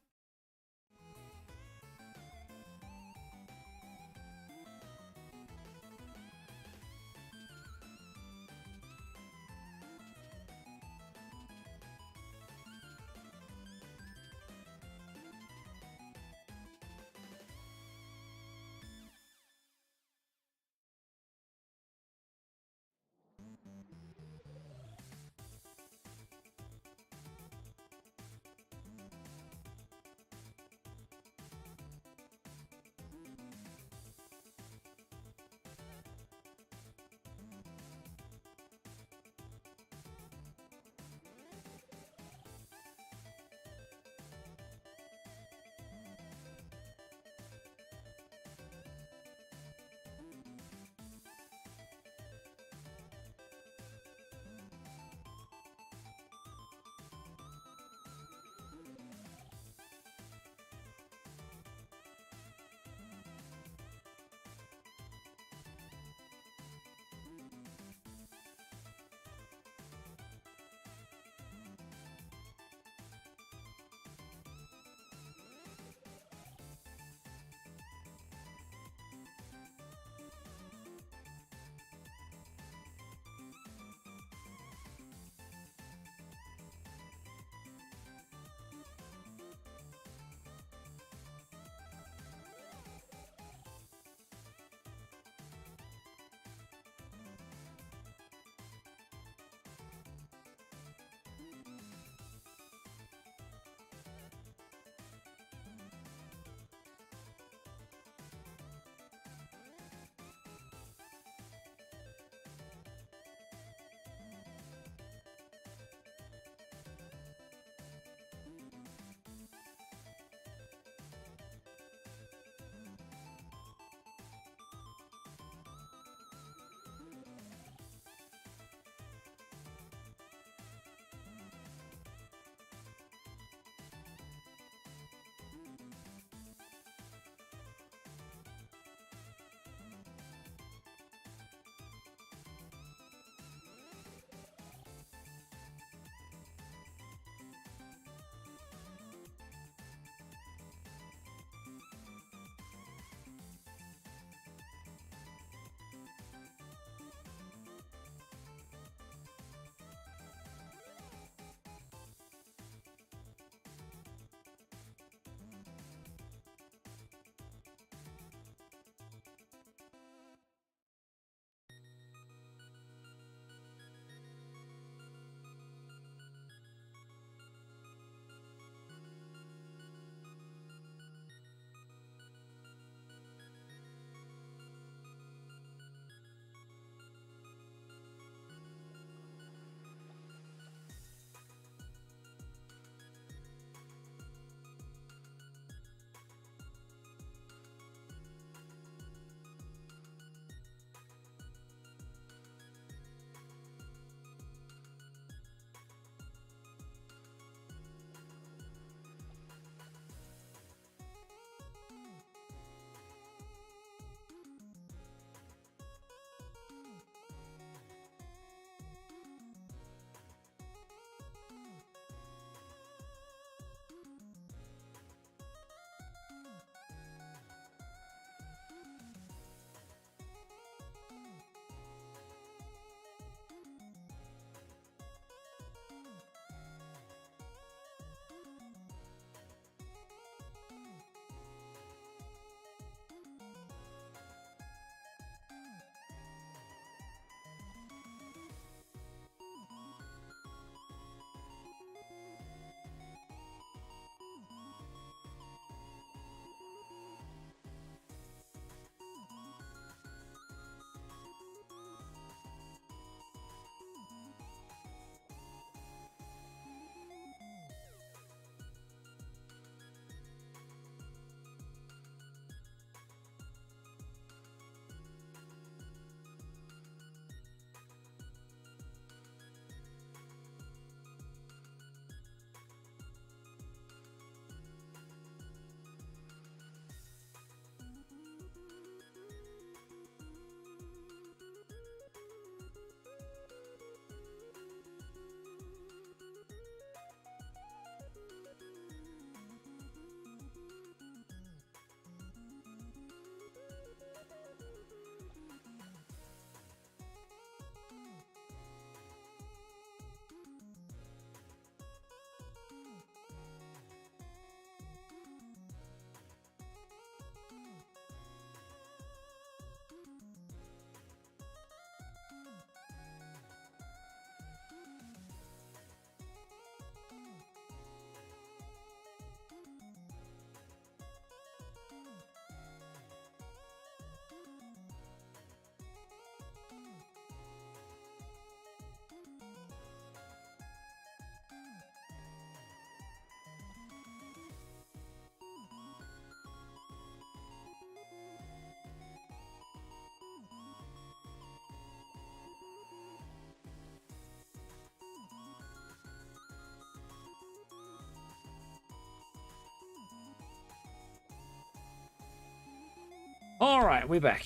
Alright, we're back.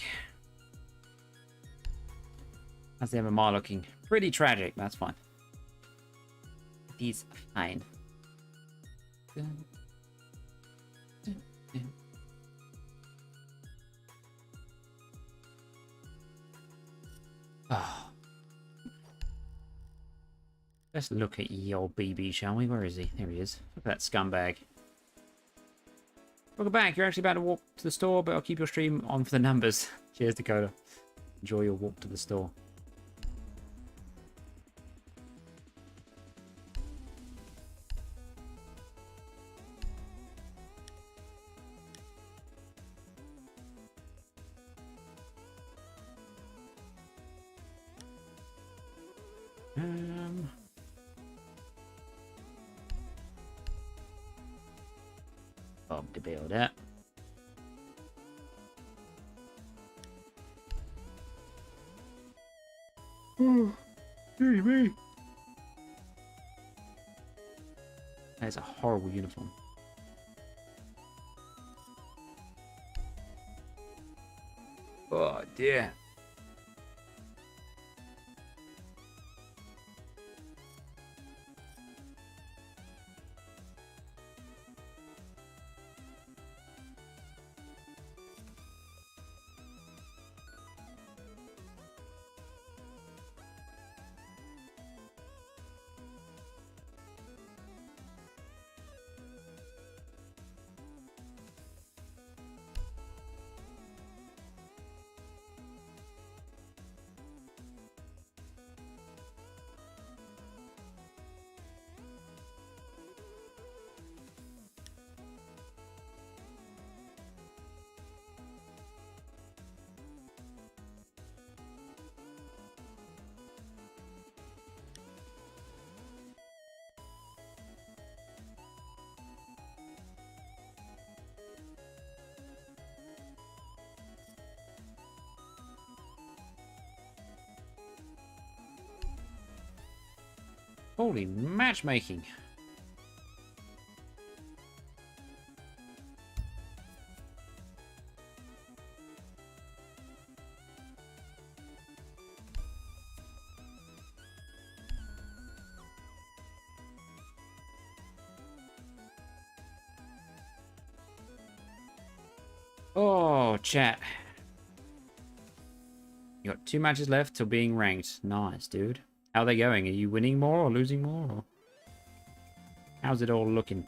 How's the MMR looking? Pretty tragic, that's fine. It is fine. Oh. Let's look at ye old BB, shall we? Where is he? There he is. Look at that scumbag. Welcome back. You're actually about to walk to the store, but I'll keep your stream on for the numbers. Cheers, Dakota. Enjoy your walk to the store. Bob to build it. Me. That is a horrible uniform. Oh dear. Holy matchmaking. Oh, chat. You got 2 matches left till being ranked. Nice, dude. How are they going? Are you winning more or losing more? Or how's it all looking?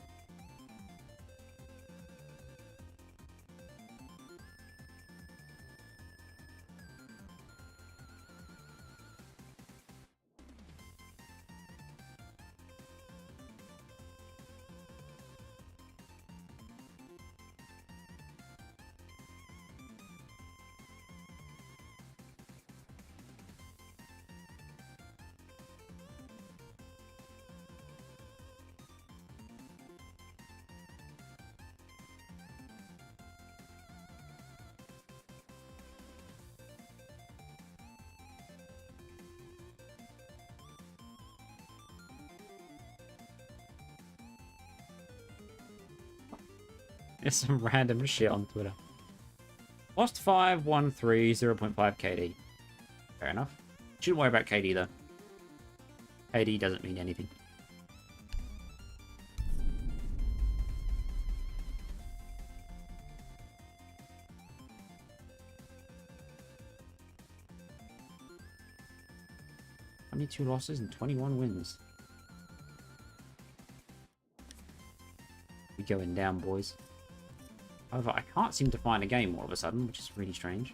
There's some random shit on Twitter. Lost 5, 1, 3, 0.5 KD. Fair enough. Shouldn't worry about KD though. KD doesn't mean anything. Only 2 losses and 21 wins. We going down, boys. However, I can't seem to find a game all of a sudden, which is really strange.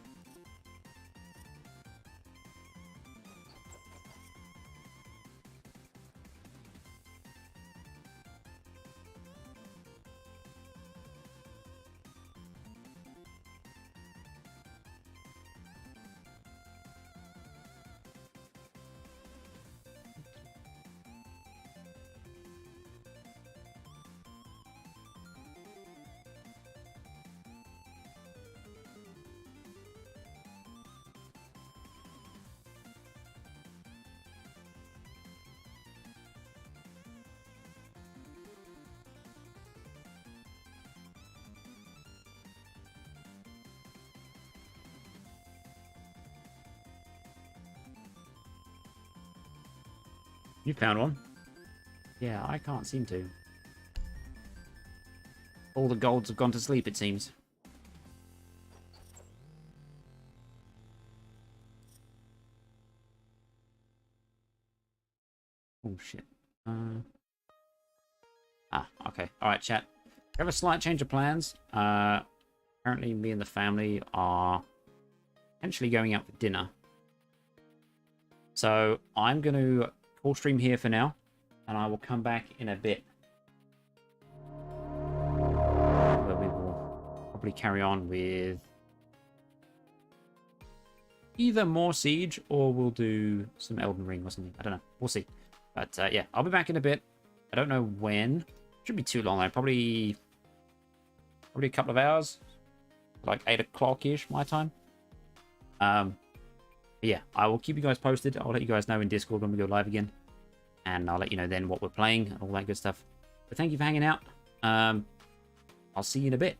You found one. Yeah, I can't seem to. All the golds have gone to sleep, it seems. Oh, shit. Okay. Alright, chat. We have a slight change of plans. Apparently, me and the family are potentially going out for dinner. So, I'm going to call stream here for now. And I will come back in a bit. Where we will probably carry on with either more Siege or we'll do some Elden Ring or something. I don't know. We'll see. But yeah, I'll be back in a bit. I don't know when. Shouldn't be too long though. Probably a couple of hours. Like 8 o'clock-ish my time. Yeah, I will keep you guys posted. I'll let you guys know in Discord when we go live again. And I'll let you know then what we're playing and all that good stuff. But thank you for hanging out. I'll see you in a bit.